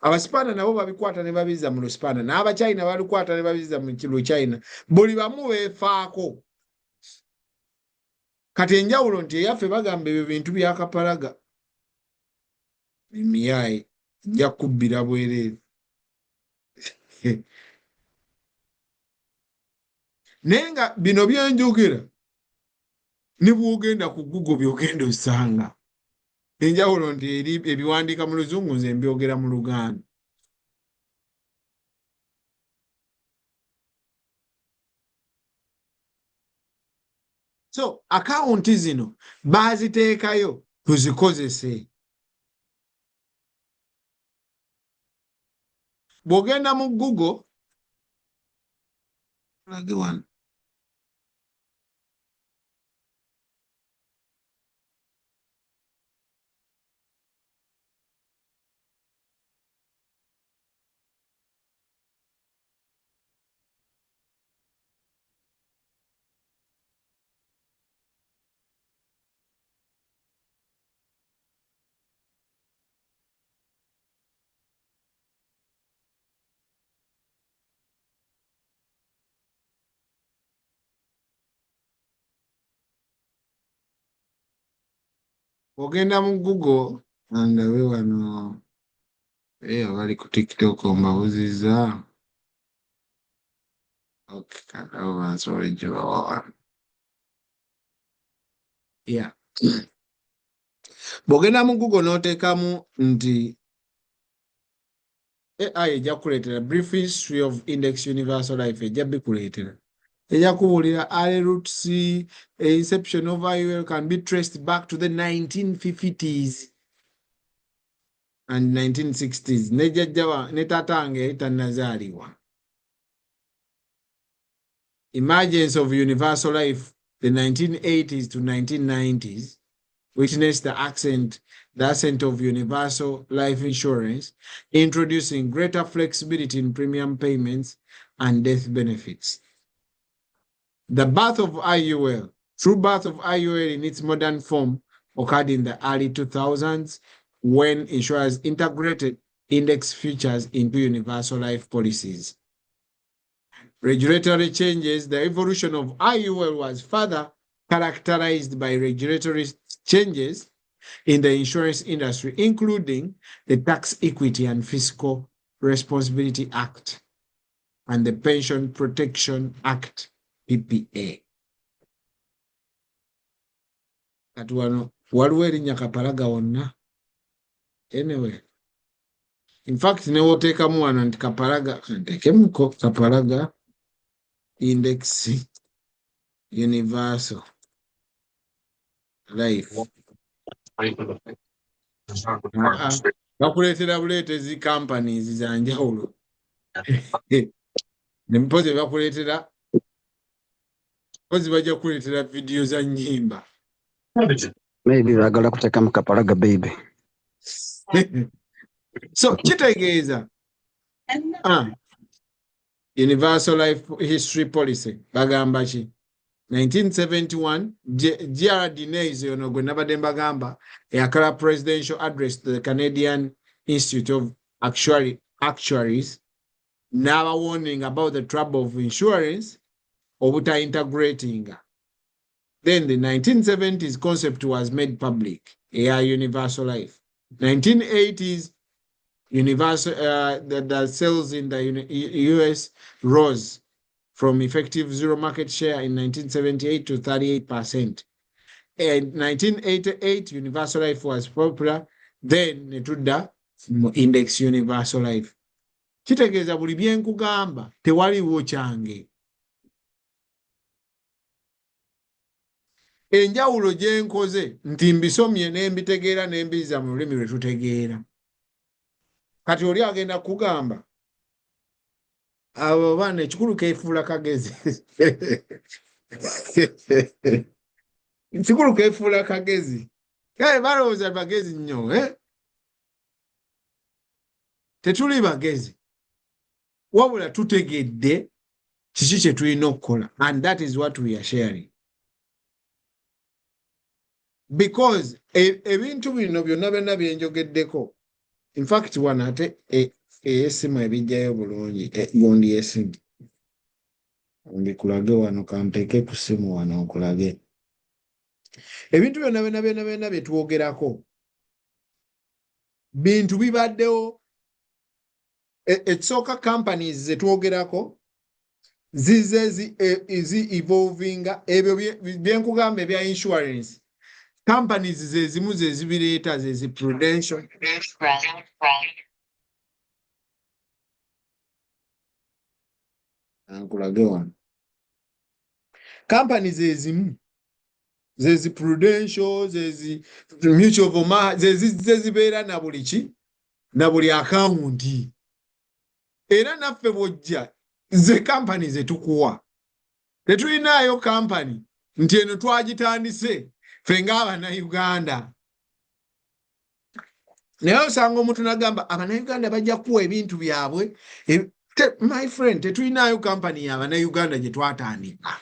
Abasipaana nabo babikwata ne babizza mu Lusipaana, n'Abachina babikwata ne babizza mu Luchina. Buli bamu beefaako. kati enjawulo nti eyaffe bagamba ebyo bintu bya Kapalaga bimiyaye nja kubbira bwereere naye nga bino byenjogera ne bwogenda ku Google byogenda osanga enjawulo nti eri ebiwandiika mu Luzungu nze mbyogera mu Luganda. So akawunti zino baaziteekayo tuzikozese. Bw'ogenda mu Google lage wano ogenda mu Google andabe wano abali ku TikTok mbabuzizza. Okay, kanawo bansobola gyebawa wano. Yeah. Bw'ogenda mu Google n'oteekamu nti AI ejja kukuleetera brief history of Index Universal Life ejja bikuleetera. Ejja kubuulira early roots, inception of IUL can be traced back to the 1950s and 1960s. Ne jjajja ne tatange yali tannazaalibwa. Emergence of Universal Life, the 1980s to 1990s, witnessed the ascent of universal life insurance, introducing greater flexibility in premium payments and death benefits. The birth of IUL, true birth of IUL in its modern form, occurred in the early 2000s when insurers integrated index features into universal life policies. Regulatory changes, the evolution of IUL was further characterized by regulatory changes in the insurance industry, including the Tax Equity and Fiscal Responsibility Act and the Pension Protection Act, PPA. Kati wano waliwo erinnya Kapalaga wonna. Anyway, in fact ne woteekamu wano nti Kapalaga, nteekemuko Kapalaga Index Universal Life. Bakuleetera buleetezi companies za njawulo. Ne mpozi bakuleetera mpozi bajja kuleetera video za nnyimba. Maybe bagala kuteeka mu Kapalaga baby. So kitegeeza Universal Life History Policy bagamba ki 1971 GRD Nays ono gwe nabadde mbagamba eyakala presidential address to the Canadian Institute of Actuaries n'aba warning about the trouble of insurance obuta integrating. Then the 1970s concept was made public, Universal Life. 1980s universal the sales in the US rose from effective zero market share in 1978 to 38%. In 1988, Universal Life was popular. Then netudda Index Universal Life. Kitegeeza buli bye nkugamba tewaliwo kyange. Enjawulo gye nkoze nti mbisomye ne mbitegeera ne mbiza mu lulimi lwe tutegeera. Kati oli agenda kugamba abo baana ekikulu keefuula kagezi. Ekikulu keefuula kagezi. Kale balowooza bagezi nnyo, Tetuli bagezi. Wabula tutegedde kiki kye tulina okukola. And that is what we are sharing. Because ebintu bino byonna byonna byenjogeddeko. In fact, wano ate ey'essimu ebijjayo bulungi, gundi y'essimu. Ndikulage wano kampeeke ku ssimu wano okulage. ebintu byonna bye twogerako bintu bibaddewo ekisooka companies ze twogerako zize evolvinga ebyo byenkugamba ebya insurance companies ze zimu ze zibireeta ze prudential ankulage wano companies ze zimu ze prudential ze mutual of Omaha ze zibeera na buli ki na buli akawunti era naffe bwojja ze company ze tukuwa tetulinayo company nti eno twagitandise ffe ng'Abannayuganda naye osanga omuntu nagamba Abannayuganda bajja kuwa ebintu byabwe my friend tetulinayo company y'Abannayuganda gye twatandika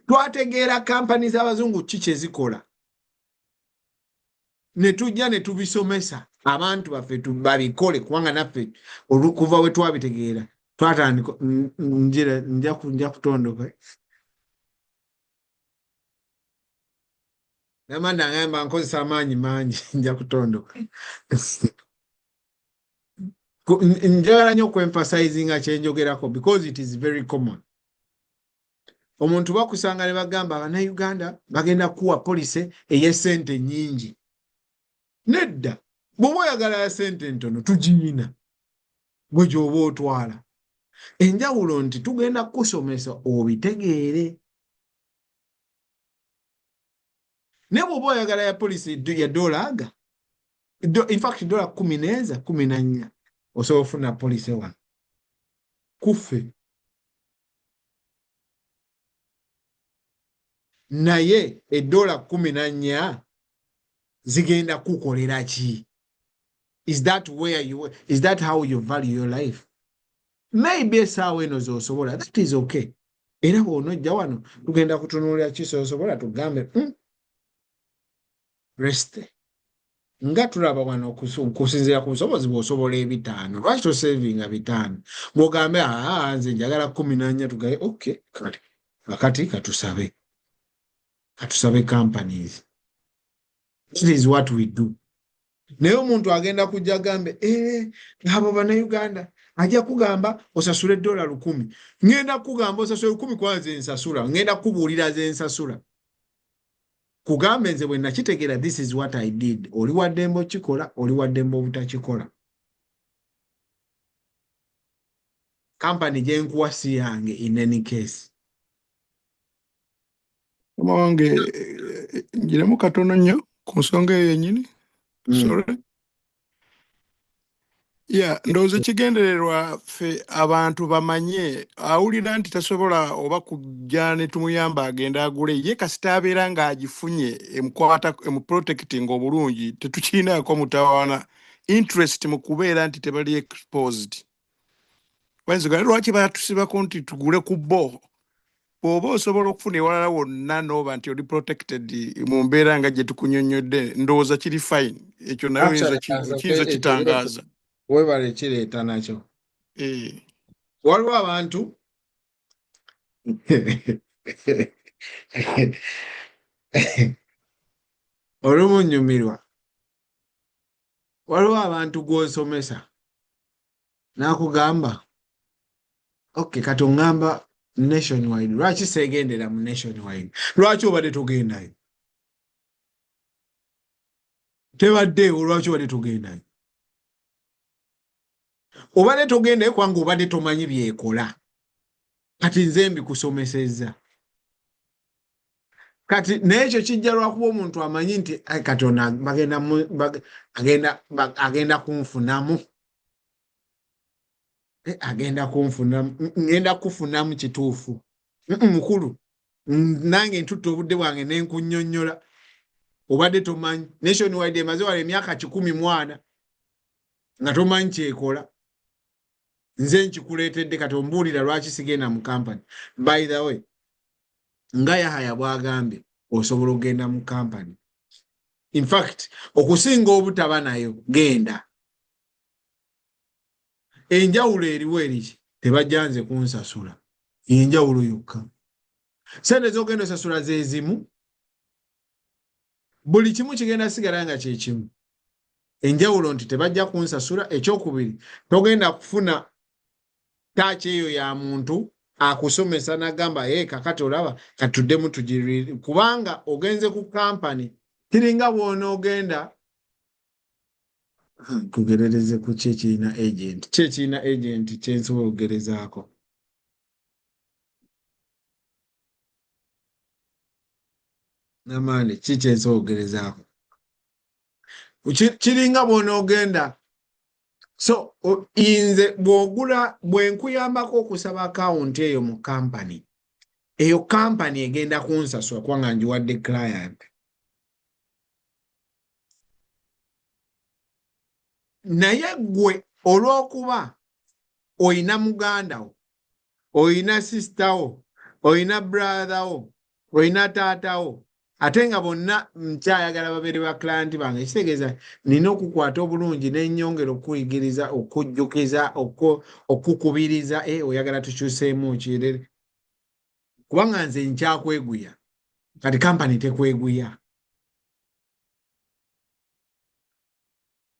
twategeera company z'Abazungu ki kye zikola ne tujja ne tubisomesa abantu baffe babikole kubanga naffe olukuva we twabitegeera twatandika nja kutondoka namanda ngamba nkozesa amaanyi mangi nja kutondoka njagala nnyo okuemphasizinga kyenjogerako because it is very common omuntu bakusanga ne bagamba Abannayuganda bagenda kuwa polisi ey'essente nnyingi nedda bw'oba oyagala ya ssente ntono tugiyina gwe gy'oba otwala enjawulo nti tugenda kusomesa obitegeere ne bw'oba oyagala ya polisi ya $1 in fact $14 14 osobola ofuna polisi wano kuffe naye $14 zigenda kukolera ki? Is that how you value your life? Maybe esaawa eno z'osobola, that is okay. Era bw'onojja wano tugenda kutunuulira ki z'osobola tugambe rest. Nga tulaba wano okusinziira ku busobozi bw'osobola ebitaano lwaki tosevinga bitaano bw'ogambe nze njagala 14 tugaye okay kakati katusabe companies. That is what we do. Naye omuntu agenda kujja gambe abo Bannayuganda ajja kugamba osasule $100 ngenda kugamba osasule 10 kwanza ensasula ngenda kubuulira ze ensasula kugambe nze bwe nakitegeera this is what I did oli waddembe okikola oli waddembe obutakikola company gye nkuwa si yange in any case wange njiremu katono nnyo ku nsonga eyo yennyini sorry ndowooza ekigendererwa ffe abantu bamanye awulira nti tasobola oba kujja ne tumuyamba agenda agule ye kasita abeera ng'agifunye emukwata emuprotecting obulungi tetukiinaako mutawaana interest mu kubeera nti tebali exposed wenzigala lwaki batusibako nti tugule ku bo bw'oba osobola okufuna ewalala wonna n'oba nti oli protected mu mbeera nga gye tukunyonnyodde ndowooza kiri fine ekyo nayo kiyinza kitangaaza webale kireeta nakyo waliwo abantu olumu nnyumirwa waliwo abantu gw'osomesa n'akugamba okay kati oŋŋamba nationwide lwaki seegendera mu nationwide lwaki obadde togendayo tebaddeewo lwaki obadde togendayo obadde togendayo kubanga obadde tomanyi byekola kati nze mbikusomesezza kati n'ekyo kijja lwakuba omuntu amanyi nti Katonda agenda kunfunamu ngenda kufunamu kituufu mukulu nange ntutta obudde bwange nenkunnyonnyola obadde tomanyi nationwide emaze wala emyaka 14 nga tomanyi kyekola nze nkikuleetedde kati ombuulira lwaki sigenda mu company. By the way nga Yahaya bwagambye osobola okugenda mu company, in fact okusinga obutaba nayo genda. Enjawulo eriwo eriki tebajjanze kunsasula enjawulo yokka. Sente z'ogenda osasula ze zimu buli kimu kigenda sigala nga kye kimu. Enjawulo nti tebajja kunsasula. Ekyokubiri, togenda kufuna taaki eyo ya muntu akusomesa n'agamba kakati olaba katuddemu tugirire, kubanga ogenze ku kampani kiringa bw'onoogenda kugerereze ku kyekirina agent kyensobola okugerezaako. Namani ki kyensobola okugerezaako? Kiringa bw'onoogenda. So nze bwenkuyambako okusaba akawunti eyo mu kampani, eyo kampani egenda kunsasula kubanga njiwadde client. Naye gwe olw'okuba oyina muganda wo, oyina sisita wo, oyina brother wo, oyina taata wo, ate nga bonna nkyayagala babeere ba client bange, ekitegeeza nina okukwata obulungi n'ennyongera okuyigiriza, okujjukiza, okukubiriza oyagala tukyuseemu kirere, kubanga nze nkyakweguya kati kampani tekweguya.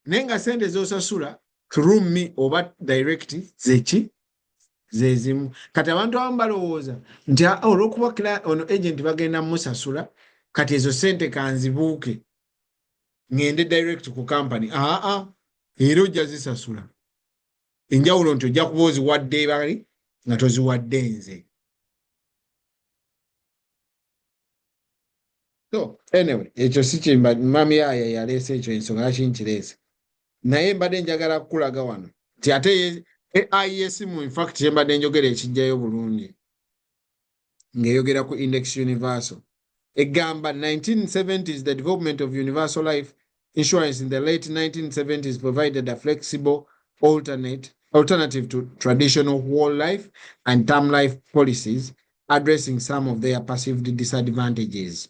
Naye nga sente z'osasula through me oba direct zezimu. Kati abantu abamu balowooza nti olw'okuba ono agent bagenda musasula kati ezo sente kanzibuuke ngende direct ku kampani. Era ojja zisasula. Enjawulo nti ojja kuba oziwadde bali nga toziwadde nze. So anyway, ekyo si kimba mami yaaya yaleese ekyo ensonga lwaki nkireese. Naye mbadde njagala kukulaga wano nti ate AI y'essimu in fact mbadde njogera ekijjayo bulungi ng'eyogera ku Index Universal. Egamba 1970s, the development of universal life insurance in the late 1970s provided a flexible alternative to traditional whole life and term life policies, addressing some of their perceived disadvantages.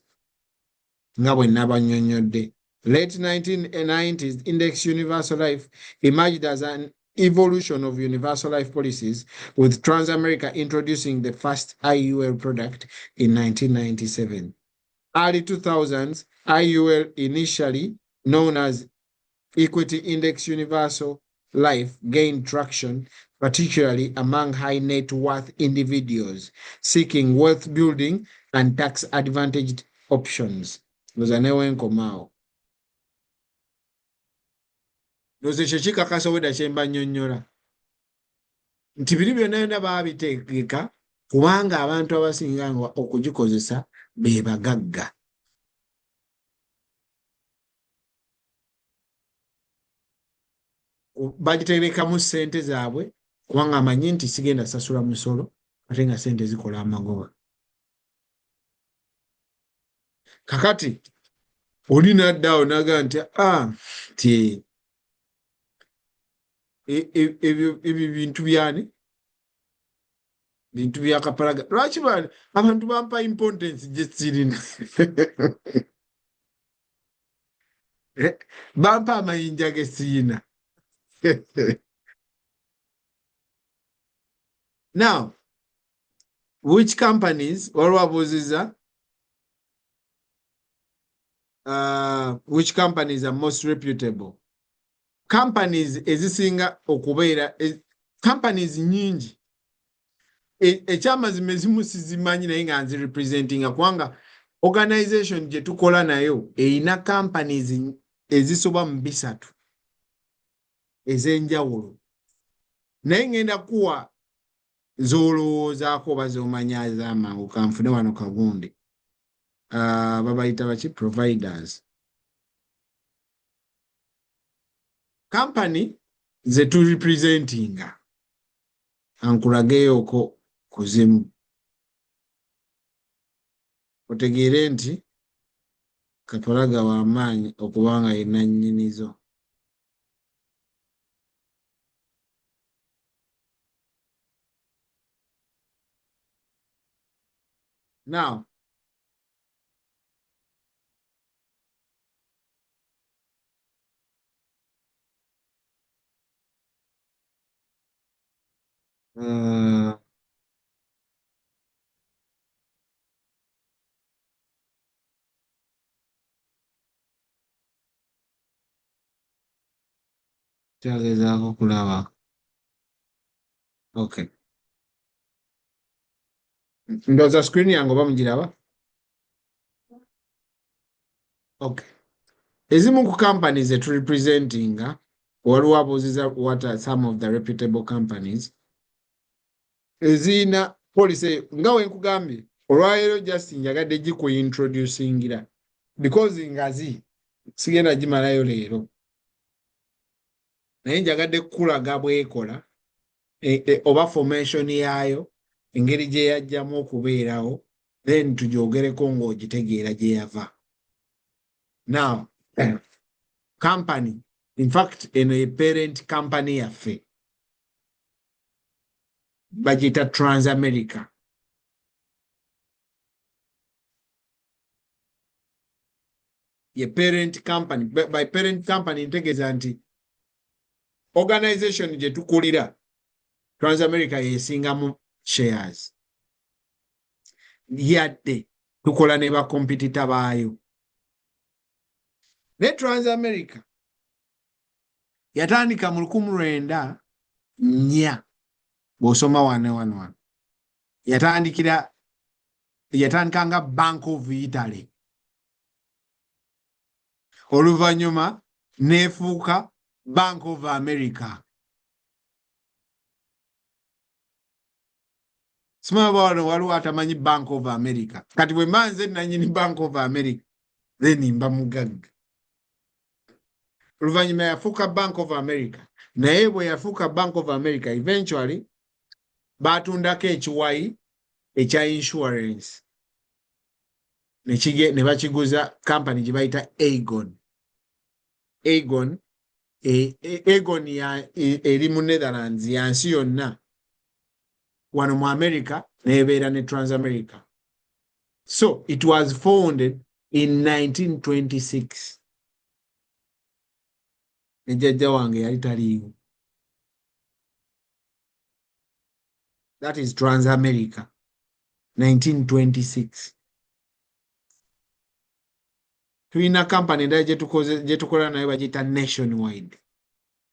Nga bwe nnabannyonnyodde. Late 1990s, Index Universal Life emerged as an evolution of universal life policies, with Transamerica introducing the first IUL product in 1997. Early 2000s, IUL, initially known as Equity Index Universal Life, gained traction, particularly among high net worth individuals seeking wealth building and tax advantaged options. Ndoze kye kikakasa weda kye mba nnyonnyola nti biri byonna byonna baabiteekeka kubanga abantu abasinga nga okugikozesa be bagagga. Bagiterekamu ssente zaabwe kubanga amanyi nti sigenda sasula musolo ate nga ssente zikola amagoba. Kakati oli n'addaawo n'agamba nti nti ebyo bintu byani, bintu bya kapalaga. Lwaki abantu bampa importance gye sirina? Bampa amayinja ge sirina. Now, which companies waliwo abuuziza which companies are most reputable? Companies ezisinga okubeera companies nyingi ekyamazima ezimu sizimanyi naye nga nzirepresentinga kubanga organization gye tukola nayo eyina companies ezisoba mu 3 ez'enjawulo, naye ngenda kuwa z'olowoozaako oba z'omanya ez'amangu. Kanfune wano kagundi babayita baki providers. Company ze turepresentinga ankulageyooko kuzimu otegeere nti Kapalaga w'amaanyi okubanga yenna nnyinizo. Now, kyagezaako kulaba. Okay. Ndowooza screen yange oba mugiraba? Okay. Ezimu ku companies that representing waliwo abuuziza what are some of the reputable companies ezirina policy nga we nkugambye olwaleero just njagadde gikuintroducingira because ngazi sigenda gimalayo leero naye njagadde kukulaga bw'ekola oba formation yaayo engeri gye yajjamu okubeerawo then tugyogereko ng'ogitegeera gye yava. Now company, in fact, a parent company yaffe bagiyita Transamerica. Ye parent company. By parent company ntegeeza nti organization gye tukulira Transamerica yesingamu shares. Yadde tukola ne ba competitor baayo. Ne Transamerica yatandika mu 1904 bw'osoma wano yatandika nga Bank of Italy. Oluvannyuma neefuuka Bank of America. Simaba wano waliwo atamanyi Bank of America. Kati bwe manze nanyini Bank of America then mba mugagga. Oluvannyuma yafuuka Bank of America. Naye bwe yafuuka Bank of America eventually baatundako ekiwayi ekya insurance ne bakiguza company gye bayita Aegon. Aegon eri mu Netherlands yansi yonna wano mu America neebeera ne Transamerica. So it was founded in 1926. Ne jjajja wange yali taliiwo. That is Transamerica, 1926. Tulina company endala gye tukola nayo bagiyita Nationwide.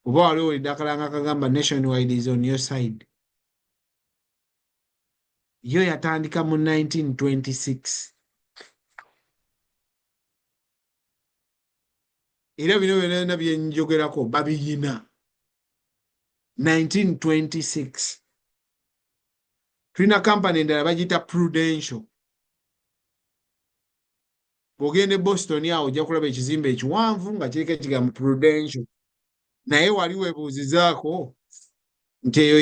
Oba waliwo owulidde akalanga kagamba Nationwide is on your side. Yo yatandika mu 1926. Era bino byonna bye njogerako babiyina. 1926. Tulina company endala bagiyita Prudential. Bw'ogenda e Boston awo ojja kulaba ekizimbe ekiwanvu nga kiriko ekigambo Prudential. Naye wali weebuuzizaako nti eyo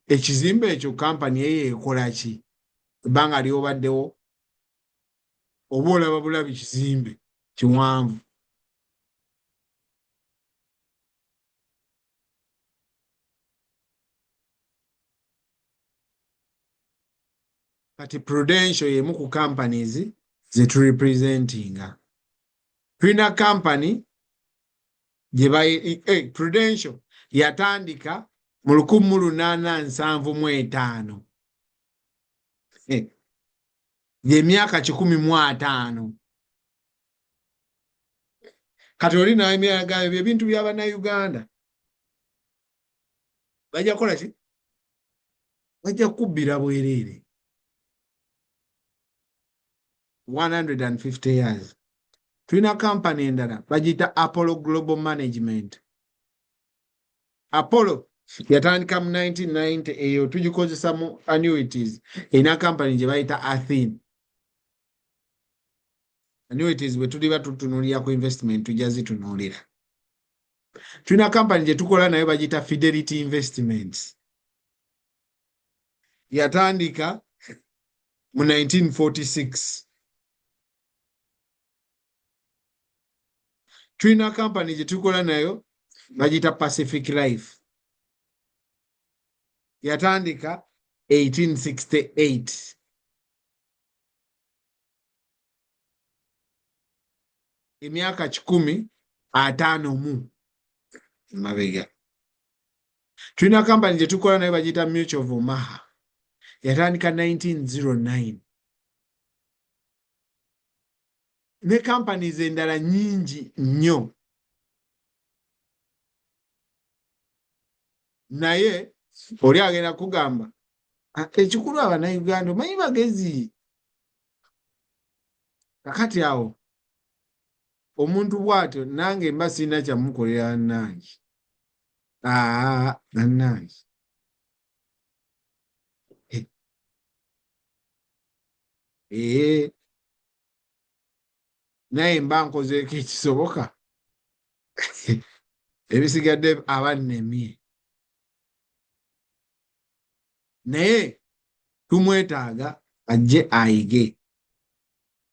ekizimbe ekyo company eyo ekola ki? Ebbanga ly'obaddewo oba olaba bulabi kizimbe kiwanvu. Kati Prudential y'emu ku companies ze turepresentinga. Tulina company gye Prudential yatandika mu 1875. Y'emyaka 105. Kati oli nawe emyaka ebintu by'Abannayuganda bajja kukola ki? Bajja kubbira bwereere. 150 years. Tulina company endala bagiyita Apollo Global Management. Apollo yatandika mu 1990 eyo tugikozesa mu annuities. Erina company gye bayita Athene. Annuities bwe tuliba tutunuulira ku investment tujja zitunuulira. Tulina company gye tukola nayo bagiyita Fidelity Investments. Yatandika mu 1946. Tulina company gye tukola nayo bagiyita Pacific Life. Yatandika 1868. Emyaka 150 mabega. Tulina company gye tukola nayo bagiyita Mutual of Omaha. Yatandika 1909. Ne companies endala nyingi nnyo. naye oli agenda kugamba ekikulu Abannayuganda omanyi bagezi. Kakati awo omuntu bw'atyo nange mba sirina kyamukolera nange. Nange naye mba nkozeeko ekisoboka ebisigadde abannemye. Naye tumwetaaga ajje ayige.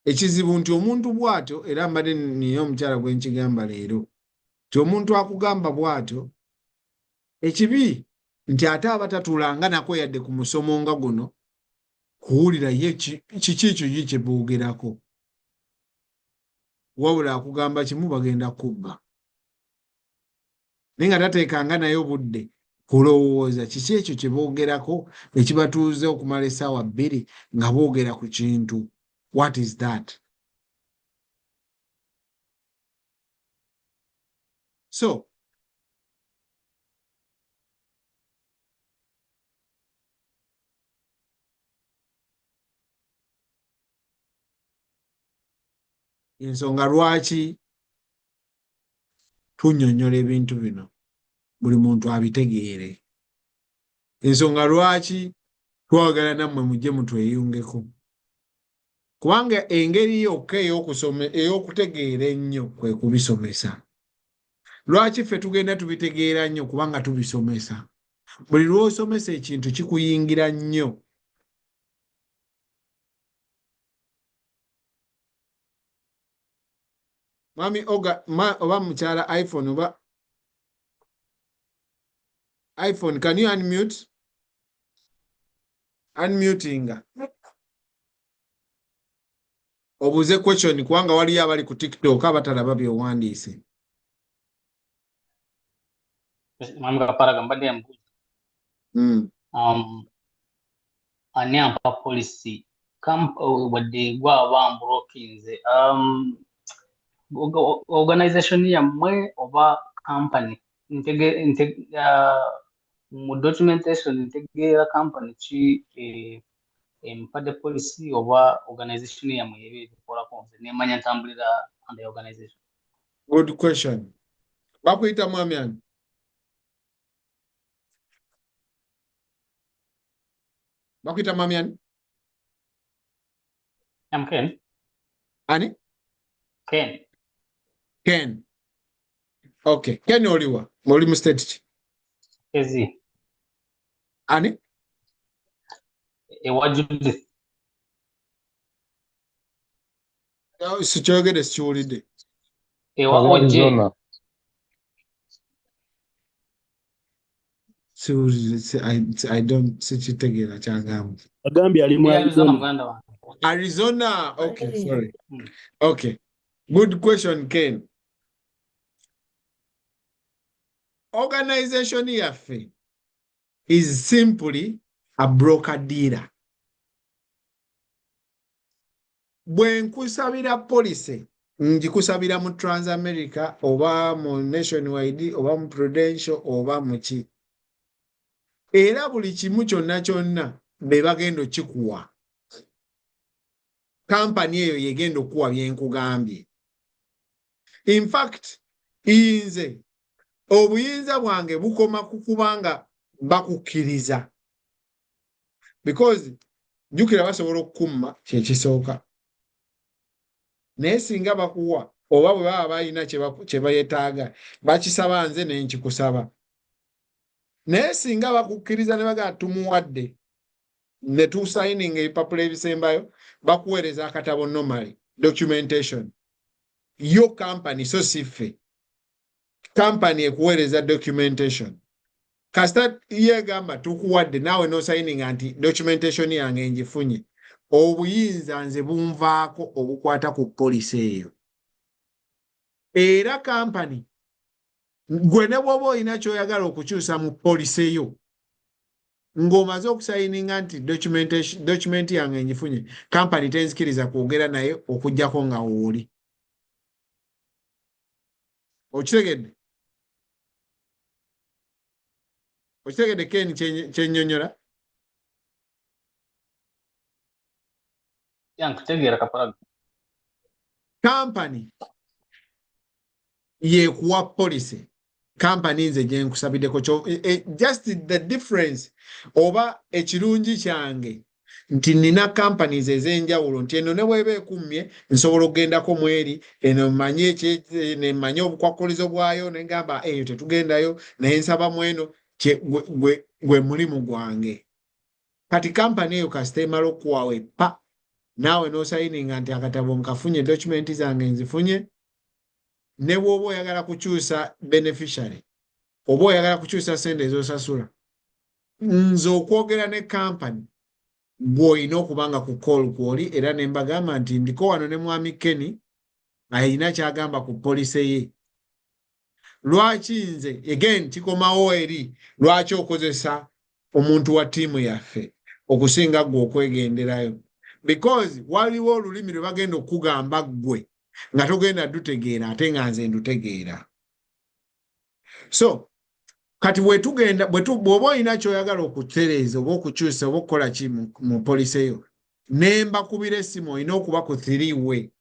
Ekizibu nti omuntu bw'atyo, era mbadde niyo omukyala gwe nkigamba leero, nti omuntu akugamba bw'atyo, ekibi nti ate abatatuulanga nako yadde ku musomo nga guno kuwulira ye kiki ekyo ye kye boogerako. Wabula akugamba kimu bagenda kubba. Naye nga tateekanga naye obudde kulowooza kiki ekyo kye boogerako ekibatuuze okumala essaawa 2 nga boogera ku kintu. What is that? So, ensonga lwaki tunnyonnyola ebintu bino buli muntu abitegeere. Ensonga lwaki twagala nammwe mujje mutweyungeko. Kubanga engeri yokka ey'okutegeera ennyo kwe kubisomesa. Lwaki ffe tugenda tubitegeera nnyo? Kubanga tubisomesa. Buli lw'osomesa ekintu kikuyingira nnyo. Mwami oba mukyala iPhone oba iPhone, can you unmute? Unmutinga. Obuze question kubanga waliyo abali ku TikTok abatalaba byowandiise. Mwami Kaparaga mbadde mbuuza. Ani ampa policy wadde gwaba mbulookinze. Organization yammwe oba company mu documentation ntegeera company ki empadde policy oba organization yammwe yeba ebikolako nze nemanya ntambulira under organization. Good question. Bakuyita mwami ani? Bakuyita mwami ani? I'm Ken. Ani? Ken. Ken. Okay. Ken oliwa? Oli mu state ki? Ezi. Ani? Ewa Judith. Sikyogere sikiwulidde. Ewa OJ. I don't sikitegeera kyagamba. Agambye ali mu Arizona. Arizona. Okay, sorry. Okay. Good question, Ken. Organization yaffe is simply a broker dealer. Bwe nkusabira policy, ngikusabira mu Transamerica oba mu Nationwide oba mu Prudential oba mu ki. Era buli kimu kyonna be bagenda okikuwa. Kampani eyo yegenda okuwa byenkugambye. In fact, inze obuyinza bwange bukoma ku kubanga bakukkiriza. Because jjukira basobola okukumma kyekisooka. Naye singa bakuwa oba bwe baba balina kye bayetaaga bakisaba nze ne nkikusaba. Naye singa bakukkiriza ne bagaa tumuwadde ne tusayininga ebipapula ebisembayo bakuweereza akatabo normally documentation. Yo company so siffe. Company ekuweereza documentation. Kasita yegamba tukuwadde naawe no signing anti documentation yange ngifunye. Obuyinza nze bunvaako obukwata ku policy eyo. Era company gwe ne bw'oba olina ky'oyagala okukyusa mu policy eyo ng'omaze okusayininga nti document yange ngifunye, company tenzikiriza kwogera naye okuggyako nga wooli. Okitegedde? Okitegedde Ken kyennyonnyola? Nkutegeera Kapalaga. Kampani yekuwa policy. Kampani nze gye nkusabiddeko just the difference oba ekirungi kyange nti nina companies ez'enjawulo nti eno ne bw'eba ekummye nsobola okugendako mweri eno manye obukwakkulizo bwayo ne ngamba eyo tetugendayo naye nsaba mu eno gwe mulimu gwange. Kati kampani eyo kasita emala okuwawe pa naawe n'osayininga nti akatabo nkafunye dokumenti zange nzifunye, ne bw'oba oyagala kukyusa beneficiary oba oyagala kukyusa sente ez'osasula, nze okwogera ne kampani bw'olina okubanga ku call kw'oli era ne mbagamba nti ndiko wano ne mwami Kenny ayina kyagamba ku polisi ye. Lwaki nze again kikomawo eri lwaki okozesa omuntu wa ttiimu yaffe okusinga ggwe okwegenderayo? Because waliwo olulimi lwe bagenda okugamba ggwe nga togenda dutegeera ate nga nze ndutegeera. So kati bw'oba olina kyoyagala okutereeza oba okukyusa oba okukola ki mu polisi eyo, ne mbakubira essimu olina okuba ku 3 we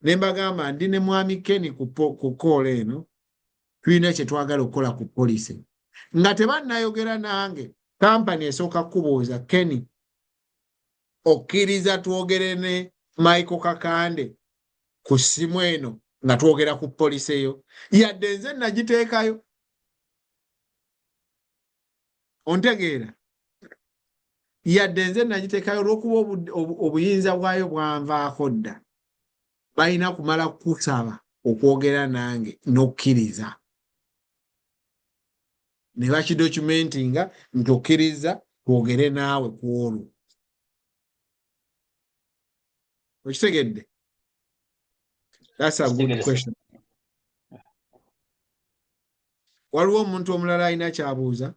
ne mbagamba ndi ne mwami Kenny ku koola eno tulina kye twagala okukola ku polisi nga tebannayogera nange. Kampani esooka kubuuza Kenny, okkiriza twogere ne Michael Kakande ku ssimu eno nga twogera ku polisi eyo? Yadde nze nagiteekayo. Ontegeera? Yadde nze nagiteekayo olw'okuba obuyinza bwayo bwanvaako dda. Balina kumala kusaba okwogera nange n'okkiriza ne bakidocumentinga nti okkiriza twogere naawe ku olwo. Okitegedde? That's a good question. Waliwo omuntu omulala alina kyabuuza?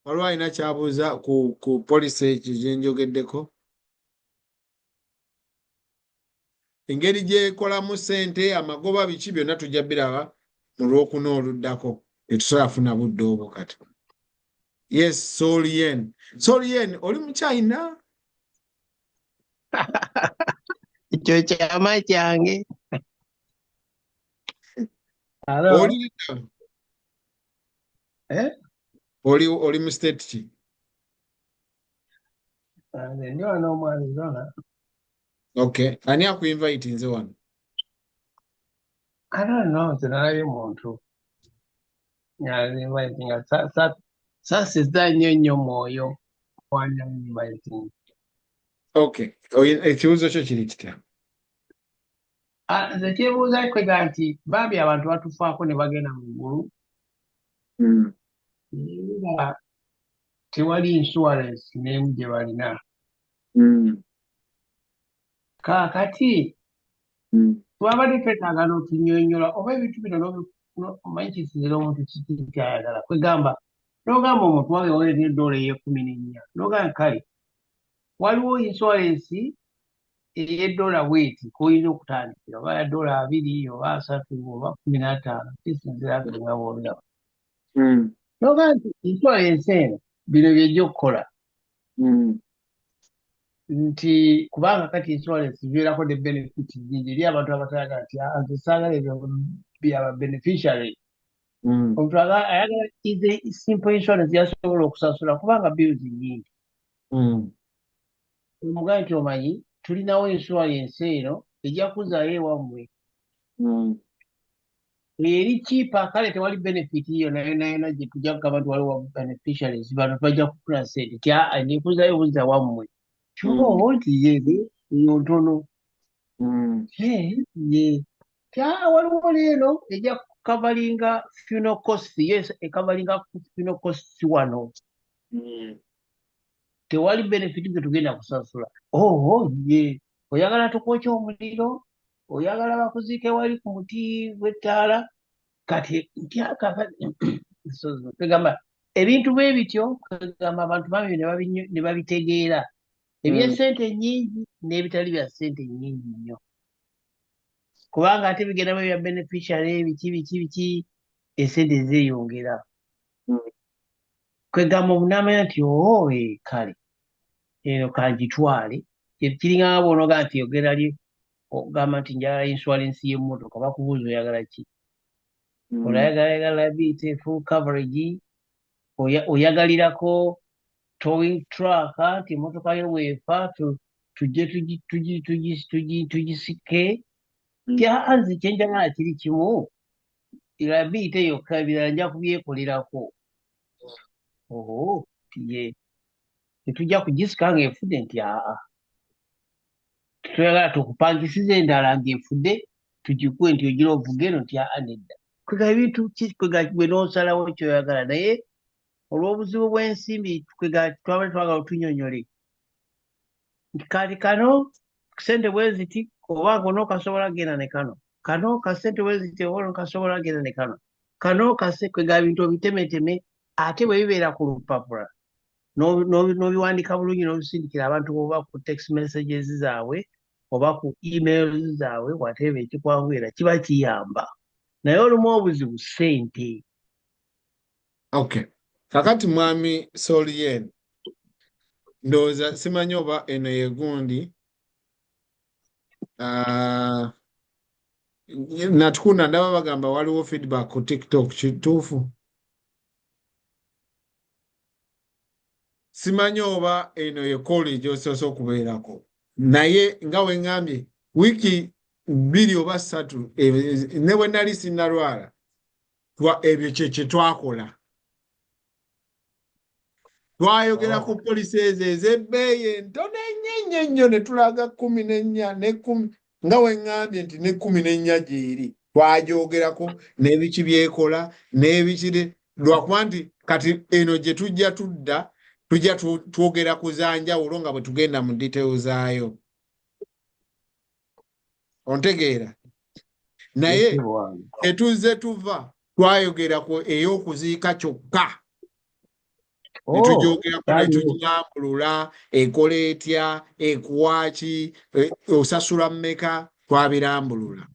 Waliwo alina kyabuuza ku polisi ekyo gye njogeddeko? Engeri gy'ekolamu ssente, amagoba, biki byonna tujja biraba mu Lwokuna oluddako. Tetusobola kufuna budde obwo kati. Yes, Solien, oli mu China? Ekyo kyama kyange. Oli oli mu state ki? Ndi wano mu Arizona. Okay, ani akuinvite nze wano? I don't know, nalabye muntu. Inviting. Sasizza nnyo mwoyo. Wanya inviting. Okay, ekibuuzo kyo kiri kitya? Nze kyebuuza kwega nti bambi abantu batufaako ne bagenda mu ggulu. Era tewali insurance n'emu gye balina. Kaakati twabadde twetaaga n'otunnyonnyola oba ebintu bino omanyi kisizira omuntu kiki kyayagala kwegamba n'ogamba omuntu wange waweerera $1 14 n'ogamba kale waliwo insurance ey'edola bweti k'olina okutandikira oba ya $2 oba 3 oba 15 kisinzira nga bw'olaba. N'ogamba nti insurance eno bino by'ejja okukola nti kubanga kati insurance ibeerako ne benefit nyingi eri abantu abatayagala nti nze saagala ebyo byaba beneficiary. Omuntu ayagala simple insurance yasobola okusasula kubanga bills nyingi. Omugamba nti omanyi tulinawo insurance eno ejja kuzaayo ewammwe eri kiipa kale tewali benefit yonna gye tujja kugamba nti waliwo beneficiaries bano bajja kufuna ssente ti nekuzaayo buzza wammwe. Ky'oba nti yeeyo ntono waliwo leero ejja kukavalinga funeral costs. Yes, ekavalinga funeral costs wano. Tewali benefit ze tugenda kusasula. Oyagala tukwokya omuliro, oyagala bakuziike wali ku muti gw'ettaala, kati kwegamba ebintu bwe bityo kwegamba abantu bambi ne babitegeera. Eby'essente nnyingi n'ebitali bya ssente nnyingi nnyo. kubanga ate bigenda bya beneficiary biki esente zeeyongera kwegamba obunamanya nti kale eno kangitwale kiringanga bwonoga nti yogera li ogamba nti njagala insurance y'emmotoka bakubuuza oyagala ki oyagala liability full coverage oyagalirako towing truck nti emmotoka yo weefa tujje tugisike nze kyenjagala kiri kimu liability yokka ebirala nja kubyekolerako tetujja kugisika ng'efudde nti tuyagala tukupangisiza endala ng'efudde tugikuwe nti ogira ovuga eno nti nedda kwega ebintu gwe n'osalawo kyoyagala naye olw'obuzibu bw'ensimbi twabale twagala otunyonyole nti kati kano sente bwe ziti oba onookasobola genda ne kano kasente bwe ziti oba onookasobola genda ne kano kwega bintu obitemeteme ate bwe bibeera ku lupapula n'obiwandika bulungi n'obisindikira abantu oba ku text messages zaabwe oba ku emails zaabwe whatever ekikwanguyira kiba kiyamba naye olumu obuzibu ssente. Okay. Kakati mwami Solien ndowooza simanyi oba eno yegundi natukunda ndaba bagamba waliwo feedback ku TikTok kituufu? Simanyi oba eno ye college osoose okubeerako naye nga we ngambye wiiki 2 oba 3 ne bwe nali sinnalwala ebyo kye twakola. Twayogera ku polisi ez'ebbeeyi entono ennyo ne tulaga 14 ne 10 nga we ngambye nti ne 14 gyeri twagyogerako n'ebiki byekola n'ebikire lwakuba nti kati eno gye tujja tudda tujja twogera ku zanjawulo nga bwe tugenda mu details zaayo. Ontegeera? Naye etuzze tuva twayogera ku ey'okuziika kyokka. Netujogera ne tugiyambulula ekola etya ekuwaaki osasula mmeka twabirambulula.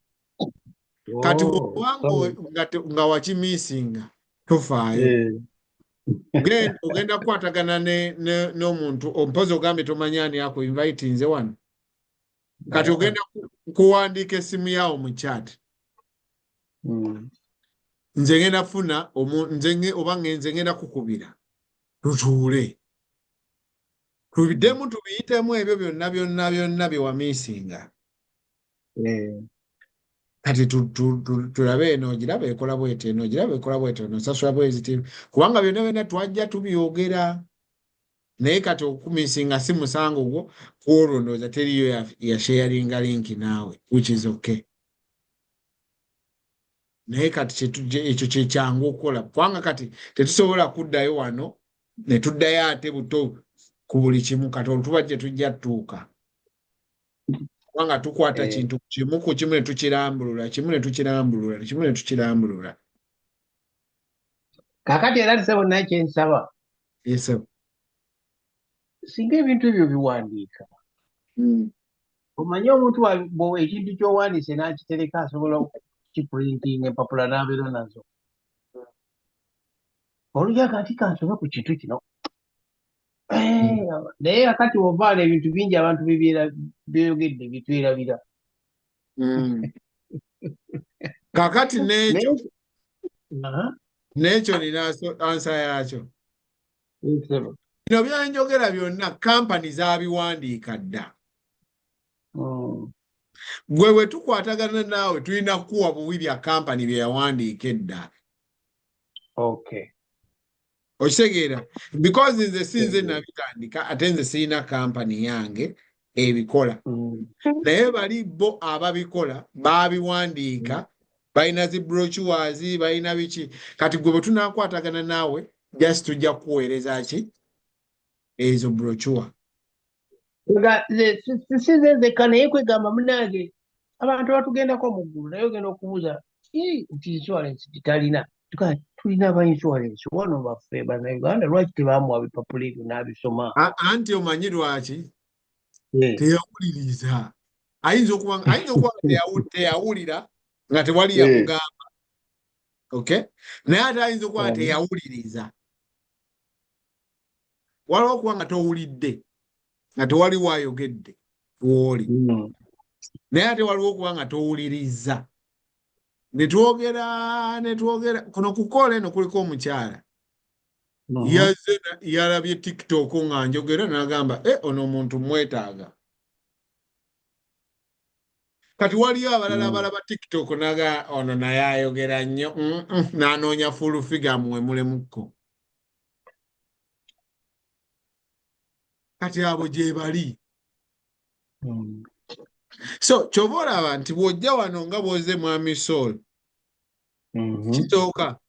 Kati nga wakimiisinga tofaayo. Ogenda kukwatagana n'omuntu ompozi ogambye tomanya ani ako invite nze wano. Kati ogenda kuwandiika essimu yawo mu chat. Nze ngenda funa oba nze ngenda kukubira. Tutuule. Tubiddemu tubiyitemu ebyo byonna bye wamiisinga. Kati tulabe eno ogiraba ekola bwete eno ogiraba ekola bwete nosasula bweziti kubanga byonna twajja tubyogera naye kati okumiisinga si musango gwo kwolwo ndowooza teriyo yasharinga linki naawe which is okay. Naye kati ekyo kyekyangu okukola kubanga kati tetusobola kuddayo wano ne tuddayo ate buto ku buli kimu kati olutuba gye tujja tutuuka kubanga tukwata kintu kimu ku kimu ne tukirambulula kimu ne tukirambulula. Kakati era nsaba naye kyensaba singa ebintu ebyo biwandiika omanye omuntu ekintu ky'owandiise n'akitereka asobola kiprintinga empapula n'abeera nazo olujja kati kansobe ku kintu kino naye kakati ovaana ebintu bingi abantu byeyogedde bitwerabira. Kakati n'ekyo nina ansa yakyo. Bino byanjogera byonna kampani z'abiwandiika dda. Gwe bwe tukwatagana naawe tulina kuwa buwi bya kampani bye yawandiika edda. Okitegeera? Because nze sinze nabitandika ate nze sirina kampani yange ebikola. Naye bali bo ababikola baabiwandiika balina zi brochures balina biki kati gwe bwe tunaakwatagana naawe just tujja kuweereza ki ezo brochure. Sinzenzeka naye kwegamba munange abantu batugendako mu ggulu naye ogenda okubuuza nti insurance titalina tulina aba insurance wano baffe bannayuganda lwaki tebamuwa bipapula ebyo n'abisoma. Anti omanyi lwaki? Teyawuliriza ayinza okuba teyawulira nga tewali yamugamba, okay, naye ate ayinza okuba teyawuliriza, waliwo okuba nga towulidde nga tewali waayogedde w'oli, naye ate waliwo okuba nga towuliriza. Netwogera kuno ku koola eno kuliko omukyala yazze yalabye TikTok nga njogera n'agamba ono omuntu mwetaaga. Kati waliyo abalala balaba TikTok naga ono naye ayogera nnyo n'anoonya full figure muwemulemu. Kati abo gye bali. So kyova olaba nti bw'ojja wano nga bw'oze Mwami Soul kitooka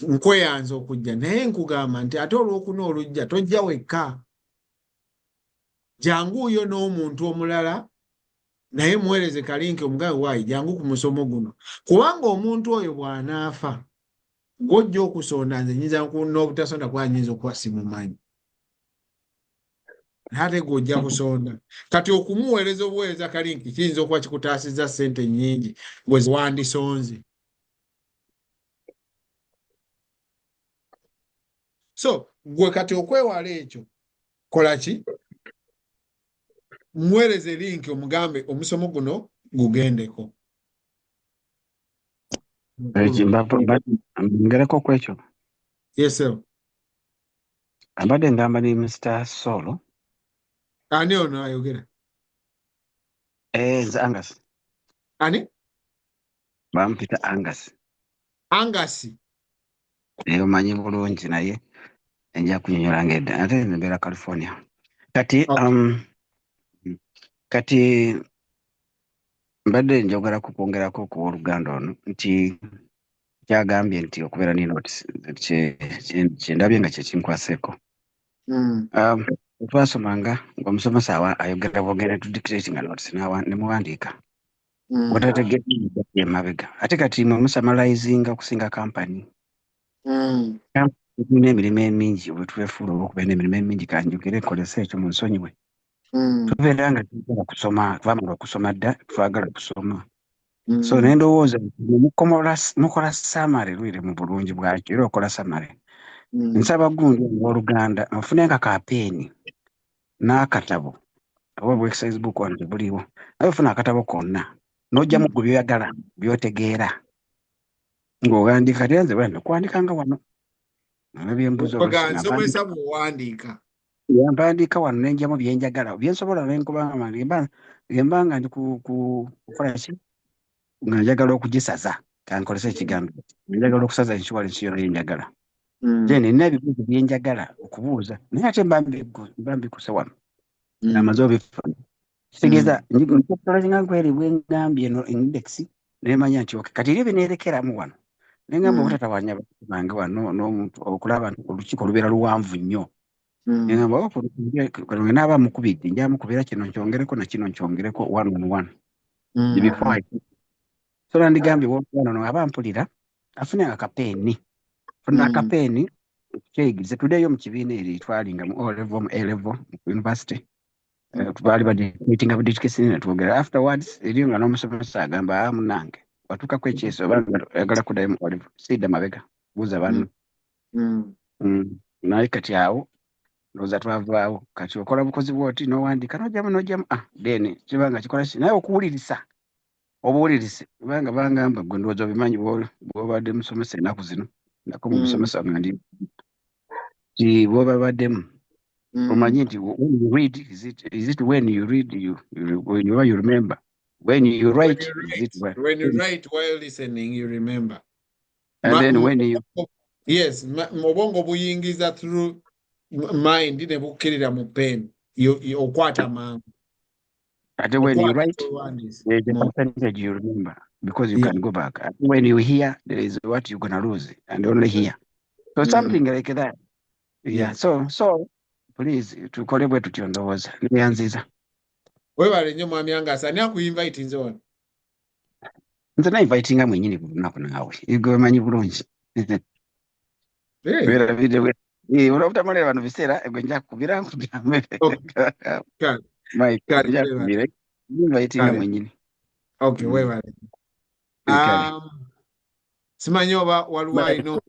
nkweyanza okujja, naye nkugamba nti ate olwokuna olujja tojja wekka, janguuyo n'omuntu omulala naye muweereze kalinki omugabe waayi jangu ku musomo guno, kubanga omuntu oyo bw'anaafa ng'ojja okusonda nze nnyinza n'obutasonda kuba nnyinza okuba simumanyi, ate gw'ojja kusonda. Kati okumuweereza obuweereza kalinki kiyinza okuba kikutaasizza ssente nnyingi bwe wandisonze. So gwe kati okwewala ekyo kola ki? Muweereze linki omugambe omusomo guno gugendeko. Ngereko ku ekyo. Yes sir. Abadde ngamba ni Mr. Soul. Ani ono ayogera? Nze Angus. Ani? Bampita Angus. Angus. Omanyi bulungi naye enja kunyonyola ng'edda ate mbeera California. Kati kati mbadde njogera kukwongerako ku Oluganda ono nti kyagambye nti okubeera ni notice kyendabye nga kyekinkwaseeko. Twasomanga ng'omusomesa ayogera bwogera tudictatinga notice nemuwandiika watategeera emabega, ate kati mwe musamalizinga okusinga kampani. Tulina emirimu emingi bwe twefuula olw'okubeera n'emirimu emingi, kanjogere nkolesa ekyo mu nsonyiwe. Tubeera nga twagala kusoma, twamala okusoma dda twagala kusoma. So ne ndowooza mukola samare lwire mu bulungi bwakyo era okola samare. Nsaba gundi Oluganda ofunenga kapeeni n'akatabo oba bwexercise book wano tebuliwo, naye ofuna akatabo konna n'ojjamu gwe byoyagala by'otegeera ng'owandiika. Ate nze bwe kuwandikanga wano ebyembuzo mpandiika wano nenjamu byenjagala byensobola nenkubanga gemba nga ndi kukola ki nga njagala okugisaza, kankolesa ekigambo njagala okusaza insurance yona yenjagala, then nina ebibuuzo byenjagala okubuuza naye ate mba mbikuse wano amaze obifuna. Kitegeeza nga nkweri bwengambye eno index nemanya nti kati ebyo bineerekeramu wano nengamba obutatawanya bange wano n'omuntu okulaba nti olukiiko lubeera luwanvu nnyo. Nengamba naaba mukubidde nja mukubeera kino nkyongereko na kino nkyongereko 1 on 1 so nandigambye wano aba mpulira afune akapeeni, funa akapeeni kyeyigirize. Tuddeyo mu kibiina eri twalinga mu O-level mu A-level mu university twali badmeeting abudeducation netwogera afterwards eriyo nga n'omusomesa agamba munange watuukako ekyeso obanga oyagala kuddayo mu O-level sidda mabega buuza banno. Naye kati awo ndowooza twavaawo. Kati okola bukozi bwoti n'owandiika n'ojjamu then kibanga kikola ki naye okuwuliriza obuwulirize kubanga bangamba gwe ndowooza obimanyi bw'obadde musomesa ennaku zino nako mu musomesa nga ndi ti bw'oba baddemu omanyi nti when you read is it when you read when you remember, when you write is it when you write while listening you remember, and then when you yes obwongo buyingiza through mind ne bukkirira mu pen okwata mangu. Ate when you write there's a percentage you remember because you can go back. When you hear there is what you're gonna lose and only hear, so something like that. So please tukole bwe tutyo ndowooza neyanziza. Webale nnyo mwami Angus, ani akuinvite nze wano? Nze na-invitinga mwennyini ku lunaku naawe igwe omanyi bulungi. Olwabutamala bano biseera egwe nja kukubira nkugambe Invite nga Kale. mwenyini. Okay, Mm. weebale. Kale. Simanyi oba waliwo alina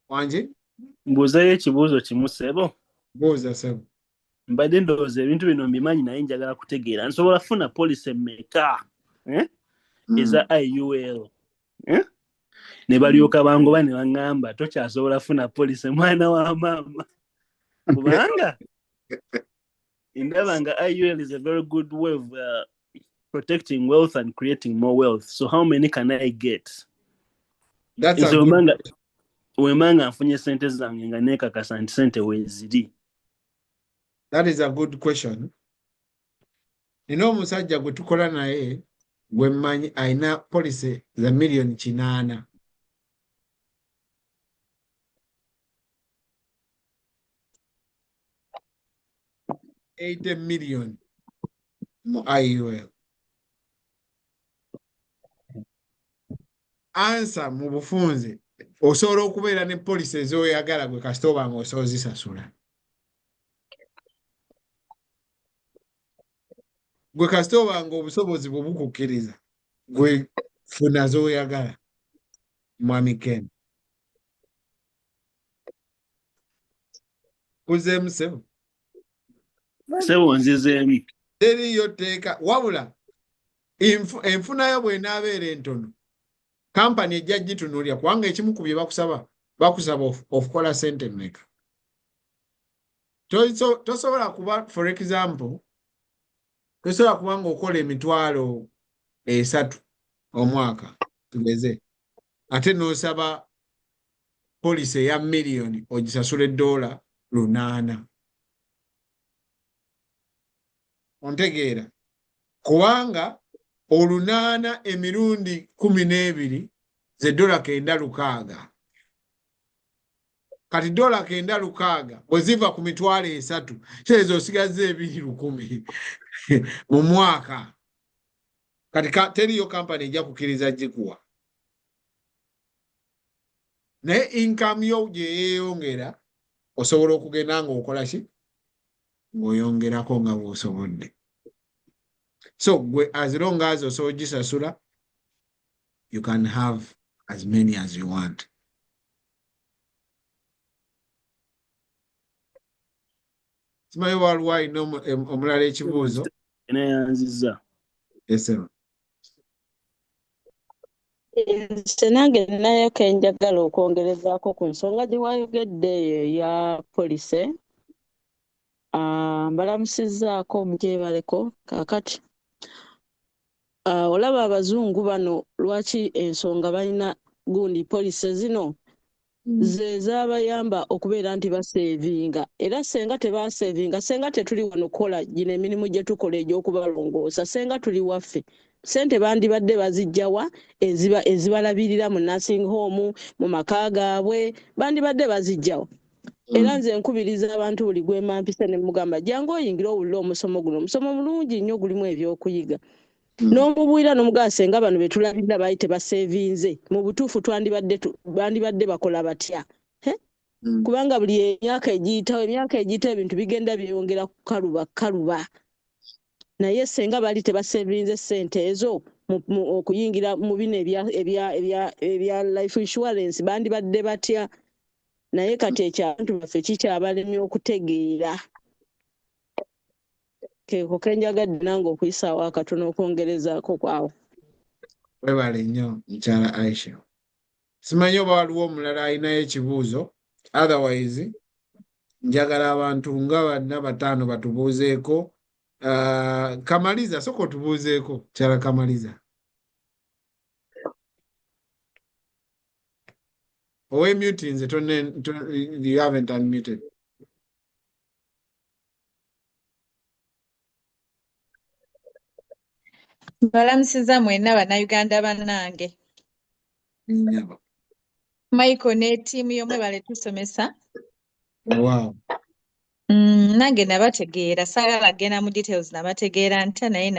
wangi? Mbuuzayo ekibuuzo kimu ssebo. Buuza ssebo. Mbadde ndowooza ebintu bino mbimanyi naye njagala kutegeera. Nsobola kufuna poliisi emmeka eza IUL? Ne balyoka bangoba ne baŋŋamba tokyasobola kufuna poliisi mwana wa maama. Kubanga ndaba nga IUL is a very good way of protecting wealth and creating more wealth. So how many can I get? That's a Nze good wemanga nfunye sente zange nga neekakasa nti sente weeziri. That is a good question. Nina omusajja gwe tukola naye gwe mmanyi alina poliisi za miliyoni 8. $80 million mu IUL. Ansa mu bufunze osobola okubeera ne poliisi ez'oyagala gwe kasita oba nga osobola zisasula. Gwe kasita oba nga obusobozi bwe bukukkiriza gwe funa z'oyagala mwami Ken. Kuzeemu ssebo. Ssebo nzizeemu. Teriyo tteeka wabula enfunayo bw'enaabeera entono kampani ejja gitunuulira kubanga ekimu ku bye bakusaba okukola sente mmeka. Tosobola kuba for example tosobola kuba ng'okola emitwalo 3 omwaka tugeze ate n'osaba poliisi eya miliyoni ogisasula $800. Ontegeera kubanga $800 emirundi 12 ze $960. Kati $960 bwe ziva ku mitwalo 3 kyezo osigaze $210 mu mwaka. Kati teriyo kampani ejja kukkiriza gikuwa. Naye income yo gye yeeyongera osobola okugenda ng'okola ki? Ng'oyongerako nga bw'osobodde. So gwe as long as osobola gisasula you can have as many as you want. Simanyi waliwo alina omulala ekibuuzo? Neyanziza. Yes, sir. Nze nange nayo kenjagala okwongerezaako ku nsonga gye wayogedde eyo eya poliisi. Mbalamusizzaako mukyebaleko kaakati. Olaba abazungu bano lwaki ensonga balina gundi poliisi zino ze zaabayamba okubeera nti baseevinga. Era senga tebaseevinga, senga tetuli wano kukola gino emirimu gye tukola egy'okubalongoosa, senga tuli waffe. Sente bandibadde bazijjawa ezibalabirira mu nursing home mu maka gaabwe bandibadde bazijjawa. Era nze nkubiriza abantu buli gwema mpisa ne mugamba jangu oyingira owulira omusomo guno. Omusomo mulungi nnyo gulimu ebyokuyiga. N'omubuulira n'omugamba senga bano be tulabirira baali tebaseevinze mu butuufu bandibadde bakola batya. Kubanga buli emyaka egiyitawo ebintu bigenda byongera kukaluba. Naye senga baali tebaseevinze ssente ezo okuyingira mu bino ebya life insurance bandibadde batya. Naye kati ekyabantu baffe kikyabalemye okutegeera. Keeko kenjagadde nange okuyisaawo akatono okwongerezaako kwawo. Webale nnyo mukyala Aisha. Simanyi oba waliwo omulala alinayo ekibuuzo. Otherwise njagala abantu nga 4-5 batubuuzeeko. Kamaliza soko tubuuzeeko kyala Kamaliza. Owe mute nze you haven't unmuted. Mbalamusiza mwenna bannayuganda bannange. Michael ne ttiimu y'omwe bale tusomesa. Wow. Nange nabategeera saagala genda mu details nabategeera nta naye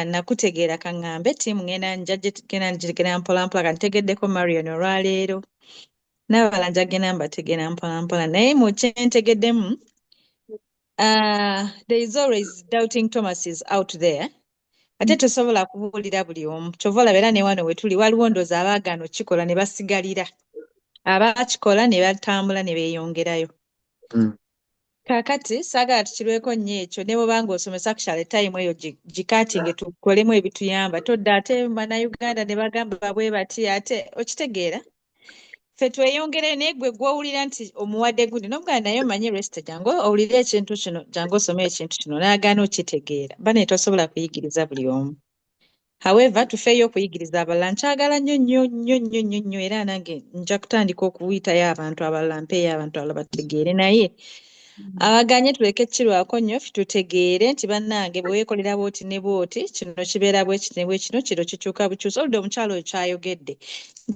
nakutegeera kaŋŋambe ttiimu ngenda mpolampola kantegeddeko Marion olwaleero. N'abalala njagenda mbategeera mpolampola naye mu kyentegeddemu there is always doubting Thomases out there. Ate tosobola kubuulira buli omu. Kyova olaba era ne wano we tuli waliwo ndoozi abaagaana okikola ne basigalira. Abaakikola ne batambula ne beeyongerayo. Kaakati saagala tukirweko nnyo ekyo ne bw'oba ng'osomesa actually time eyo gikaatinge tukolemu ebituyamba. Todda ate bannayuganda ne bagamba bwe bati ate okitegeera. Ffe tweyongereyo naye gwe gw'owulira nti omuwadde gundi n'omuganda naye omanyi resite jangu owulire ekintu kino jangu osome ekintu kino n'agaana okitegeera. Bane tosobola kuyigiriza buli omu. However, tufeeyo okuyigiriza abalala. Nkyagala nnyo era nange nja kutandika okuyitayo abantu abalala mpeeyo abantu abalala bategeere naye abaganye tuleke kirwako nnyo ffe tutegeere nti bannange bwe weekolera bw'oti ne bw'oti kino kibeera bwe kiti ne bwe kino kino kikyuka bukyusa oludde omukyalo oyo kyayogedde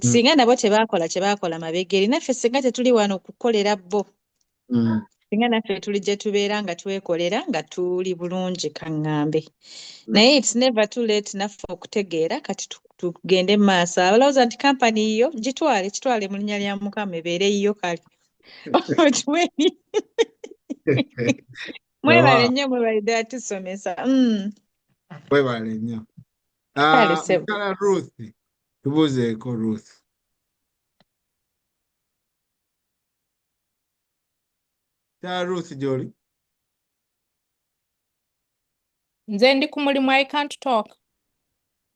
singa nabo tebaakola kye baakola mabegeri naffe singa tetuli wano kukolera bo singa naffe tuli gye tubeera nga twekolera nga tuli bulungi kaŋŋambe naye it's never too late naffe okutegeera kati tugende mu maaso abalowooza nti kampani yo kitwale mu linnya lya Mukama ebeere yiyo kale mwebale nnyo mwebale ddala tusomesa Mwebale nnyo. kale sebo Mukyala Ruth, tubuuzeeko Ruth. Mukyala Ruth gy'oli? Nze ndi ku mulimu I can't talk.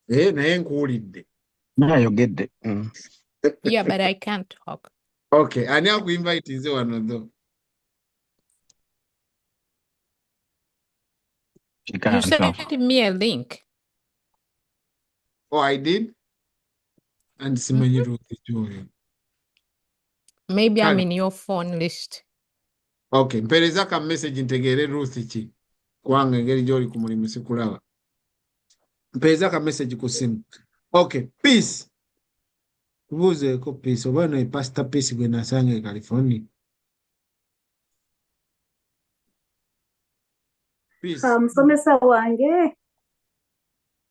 Naye nkuwulidde. Nayogedde. Yeah, but I can't talk. Okay, ani akuinvite nze wano tho? She You can't talk. sent me a link. Oh, I did? And simanyi Ruth gy'oli. Maybe I'm Kale. in your phone list. Okay, mpeereza ka message ntegeere Ruth ki. Kubanga engeri gy'oli ku mulimu sikulaba. Mpeereza ka message ku simu. Okay, peace. Tubuuzeeko peace. Oba no Pastor Peace gwe nasanga e California. Peace. Musomesa wange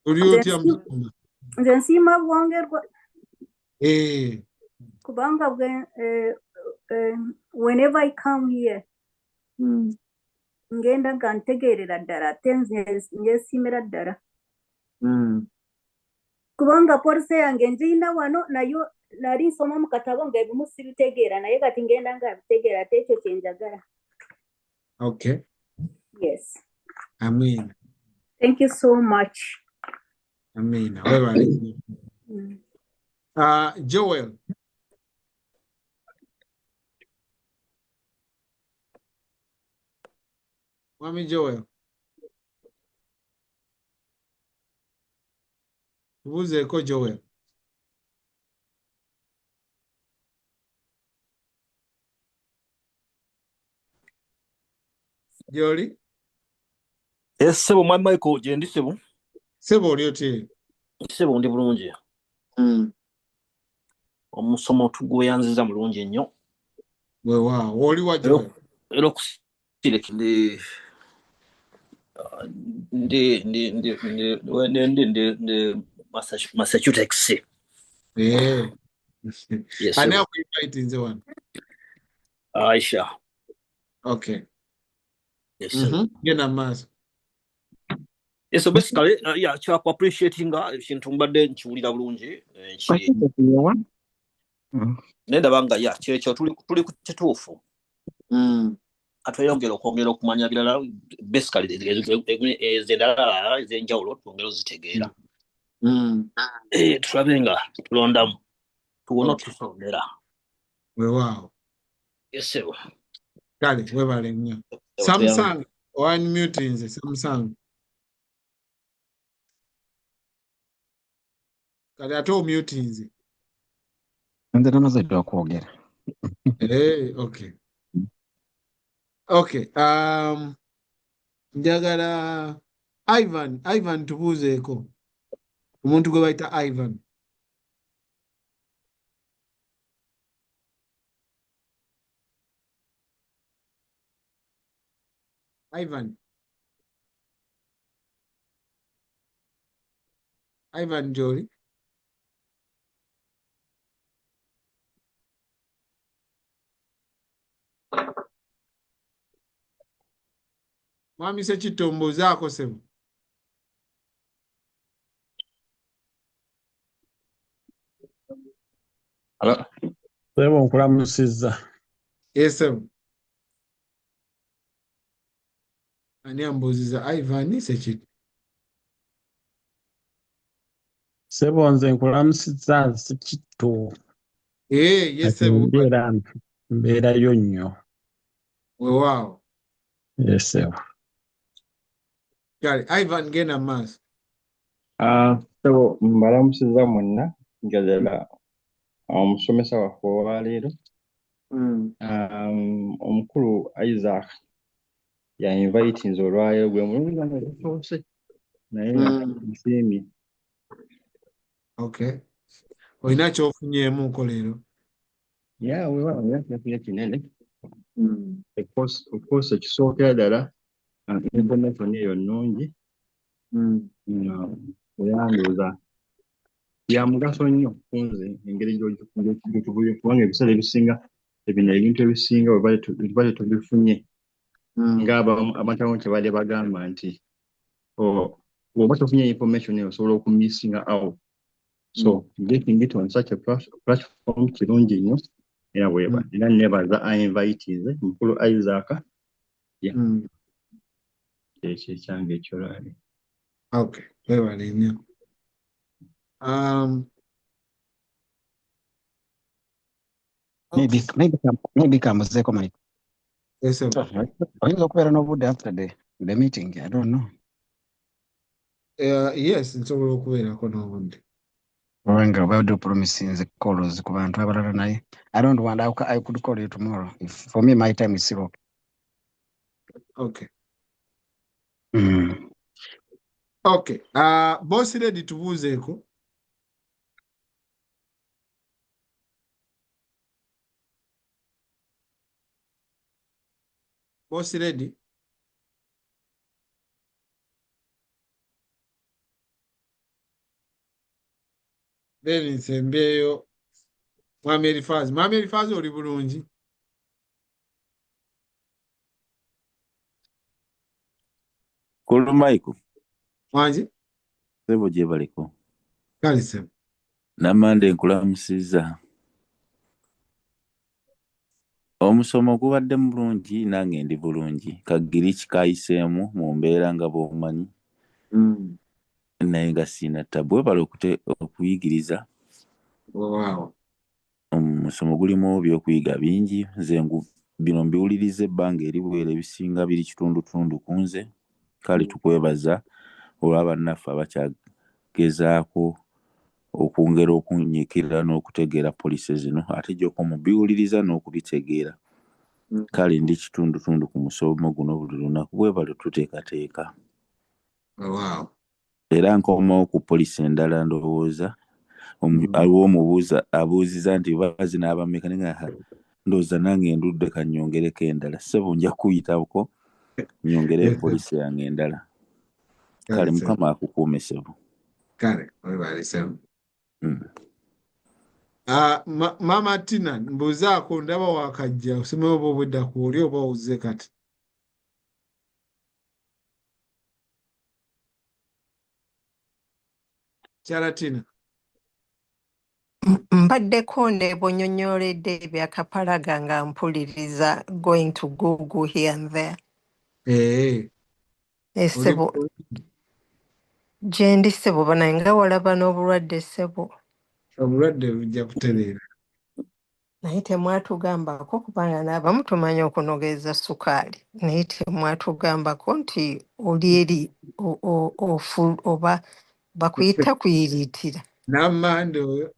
Oli otya musoma? nze nsiima bwongerwa Eh, kubanga whenever I come here ngenda nga ntegeerera ddala ate njeesiimira ddala kubanga polisi yange ngiina wano nayo nali nsoma mu katabo ng'ebimu sibitegeera naye kati ngenda nga bitegeera ate ekyo kye njagala. okay. Yes. Amen. Thank you so much. Amen. Webale nnyo. Joel. Mwami Joel. Tubuuzeeko Joel. Gy'oli? Yes, sebo mwami Michael gye ndi sebo. Sebo oli otya? Sebo ndi bulungi. Omusomo tugweyanziza mulungi nnyo. Weewaawo oli wa Joel? Era okusireka ndi Massachusetts. Yes, Ani sebo. akuinvite nze wano? Aisha. Okay. Yes, sebo. Genda mu maaso. Yes, so basically, yeah, chako appreciating ekintu mbadde nkiwulira bulungi. Nenda banga ya kyekyo tuli ku kituufu. Atweyongera okumanya birala basically ezendala ezenjawulo twongera ozitegeera. Tulabe nga tulondamu tuwona otusondera. Weewaawo. Yes, sebo. Kale webale nnyo. Samsung unmute nze Samsung. Kale ate omute nze. Nze namaze okwogera. Okay. Okay. Njagala Ivan tubuuzeeko. Omuntu gwe bayita Ivan. Ivan gy'oli? Mwami Sekitto mbuuzaako ssebo. Ssebo nkulamusizza. Ssebo. Ani ambuuziza Ivan Sekitto? Ssebo nze nkulamusizza Sekitto. Yes ssebo. Mbeerayo nnyo. Weewaawo. Yes ssebo. Kale Ivan genda mu maaso. Ssebo mbalamusizza mwenna njagala omusomesa waffe owaleero omukulu Isaac ya invitinze olwaleero gwe mulungi yasoose naye nsiimye. Okay. Olina ky'ofunyeemuuko leero? Weewaawo yafunye kinene. Of course ekisookera ddala information eyo nnungi. Eyandooza ya mugaso nnyo kunze engeri gy'otubuye kubanga ebiseera ebisinga ebino ebintu ebisinga bwe bali tubifunye ng'amatawuni kye baali bagamba nti bw'oba tofunye information eyo osobola okumisinga out. So getting it on such a platform kirungi nnyo era bweba era nebaza invitees mukulu Isaac ekyo ekyange ekyolwali. Okay, webale nnyo. Maybe kamuzeeko Mike. Yes, sir. Oyinza okubeera n'obudde after the meeting. I don't know. Yes, nsobola okubeerako n'obudde. Owenga obadde promising calls ku bantu abalala naye. I don't want. I could call you tomorrow. If for me my time is still okay. Okay. Okay. Boss ready tubuuzeeko. Boss ready? Then nsembyeyo Mwami Elifazi. Mwami Elifazi oli bulungi? Kulu Michael. Wanji? Ssebo gye baliko. Kale ssebo. Namande nkulamusizza. Omusomo gubadde mulungi nange ndi bulungi. Kagiriki kayiseemu mu mbeera nga bw'omanyi. Naye nga sina tabwe bali okuyigiriza. Wow. Omusomo gulimu by'okuyiga bingi. Nze bino mbiwuliriza ebbanga eriwera ebisinga biri kitundutundu ku nze. Kale tukwebaza olw'aba naffe abakyagezaako okwongera okunyikira n'okutegeera poliisi zino ate gy'okwo mubiwuliriza n'okubitegeera. Kale ndi kitundutundu ku musomo guno buli lunaku bwe bali tuteekateeka. Wow. Era nkomawo ku poliisi endala ndowooza aliwo omubuuza abuuziza nti bazi n'abameka nga ndowooza nange ndudde kannyongereko endala. Ssebo nja kuyitako nyongere poliisi yange endala. Kale Mukama akukuume ssebo. Kale webale ssebo. Mama Tina mbuuzaako ndaba wakajja osemewo oba obweddaku oli oba owuze kati. Kyala Tina. Mbaddeko nebonyonyoledde ebyakapalaga nga mpuliriza going to Google here and there. Ssebo gye ndi ssebo banaye nga walaba n'obulwadde ssebo. Obulwadde bujja kutereera. Naye temwatugambako kubanga n'abamu tumanyi okunogeeza sukaali naye temwatugambako nti oli eri oba bakuyita kuyiriitira. N'amande oyo.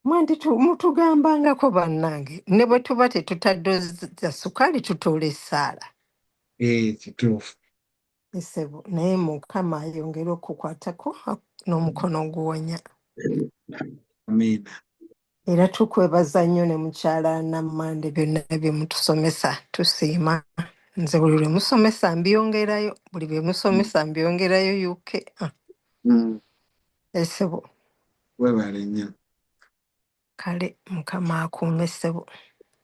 Mutugambangako bannange ne bwe tuba tetutadde za sukaali tutoola essaala. Kituufu. Ssebo naye Mukama ayongere okukwatako n'omukono guwonya. Amiina. Era tukwebaza nnyo ne mukyala Nammande byonna bye mutusomesa tusiima. Nze buli lwe musomesa mbyongerayo buli bye musomesa mbyongerayo UK. Ssebo. Webale nnyo. Kale Mukama akuume ssebo.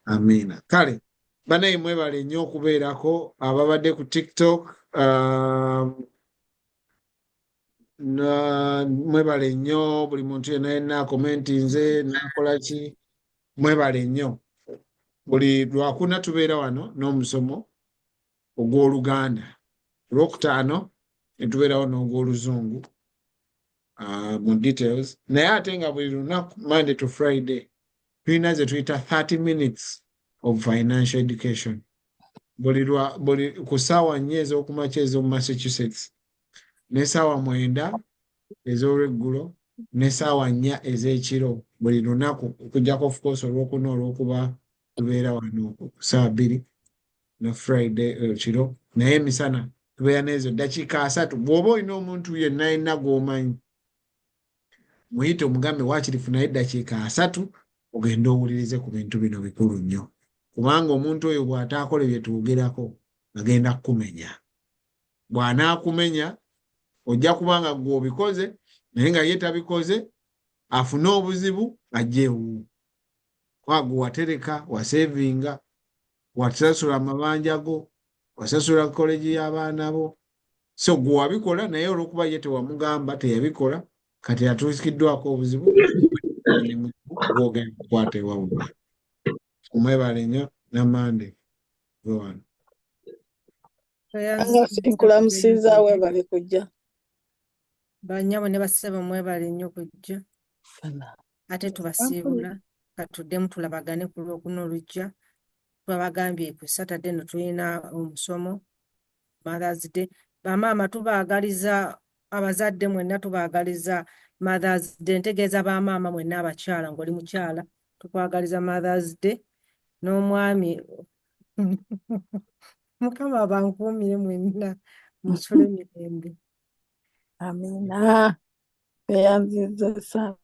Amiina. Kale banaye mwebale nnyo okubeerako ababadde ku TikTok mwebale nnyo buli muntu yenna yenna akomenti nze nakola ki mwebale nnyo buli lwakuna tubeera wano n'omusomo ogw'Oluganda olwokutaano ne tubeerawo n'ogw'Oluzungu mu details naye ate nga buli lunaku Monday to Friday tulina ze tuyita 30 minutes of financial education buli ku ssaawa 4 ez'okumakya ez'omu Massachusetts n'essaawa 9 ez'olweggulo n'essaawa 4 ez'ekiro buli lunaku okuggyako of course olwokuna olwokuba tubeera wano ku ssaawa 2 ne Friday kiro naye emisana tubeera n'ezo ddakiika 3 bw'oba olina omuntu yenna yenna gw'omanyi muyite omugambe waakirifu naye eddakiika 3 ogenda owulirize ku bintu bino bikulu nnyo kubanga omuntu oyo bw'ataakole bye tuwogerako agenda kukumenya bw'anaakumenya ojja kubanga gwe obikoze naye nga ye tabikoze afune obuzibu ajjeewo gwe watereka wasevinga wasasula amabanja go wasasula koleji y'abaana bo so gwe wabikola naye olw'okuba ye tewamugamba teyabikola kati atuusikiddwako obuzibu gwogenda kukwata ewawula omwebale nnyo namande wano nkulamusiza weebale kujja bannyabo ne bassebo mwebale nnyo kujja ate tubasiibula katuddemu tulabagane ku lwokuna olujja twabagambye ku Saturday no tulina omusomo Mother's Day bamaama tubaagaliza abazadde mwenna tubaagaliza Mother's Day ntegeeza bamaama mwenna abakyala ng'oli mukyala tukwagaliza Mother's Day n'omwami Mukama abankuumire mwenna musule mirembe. Amina. Beyanziza sana.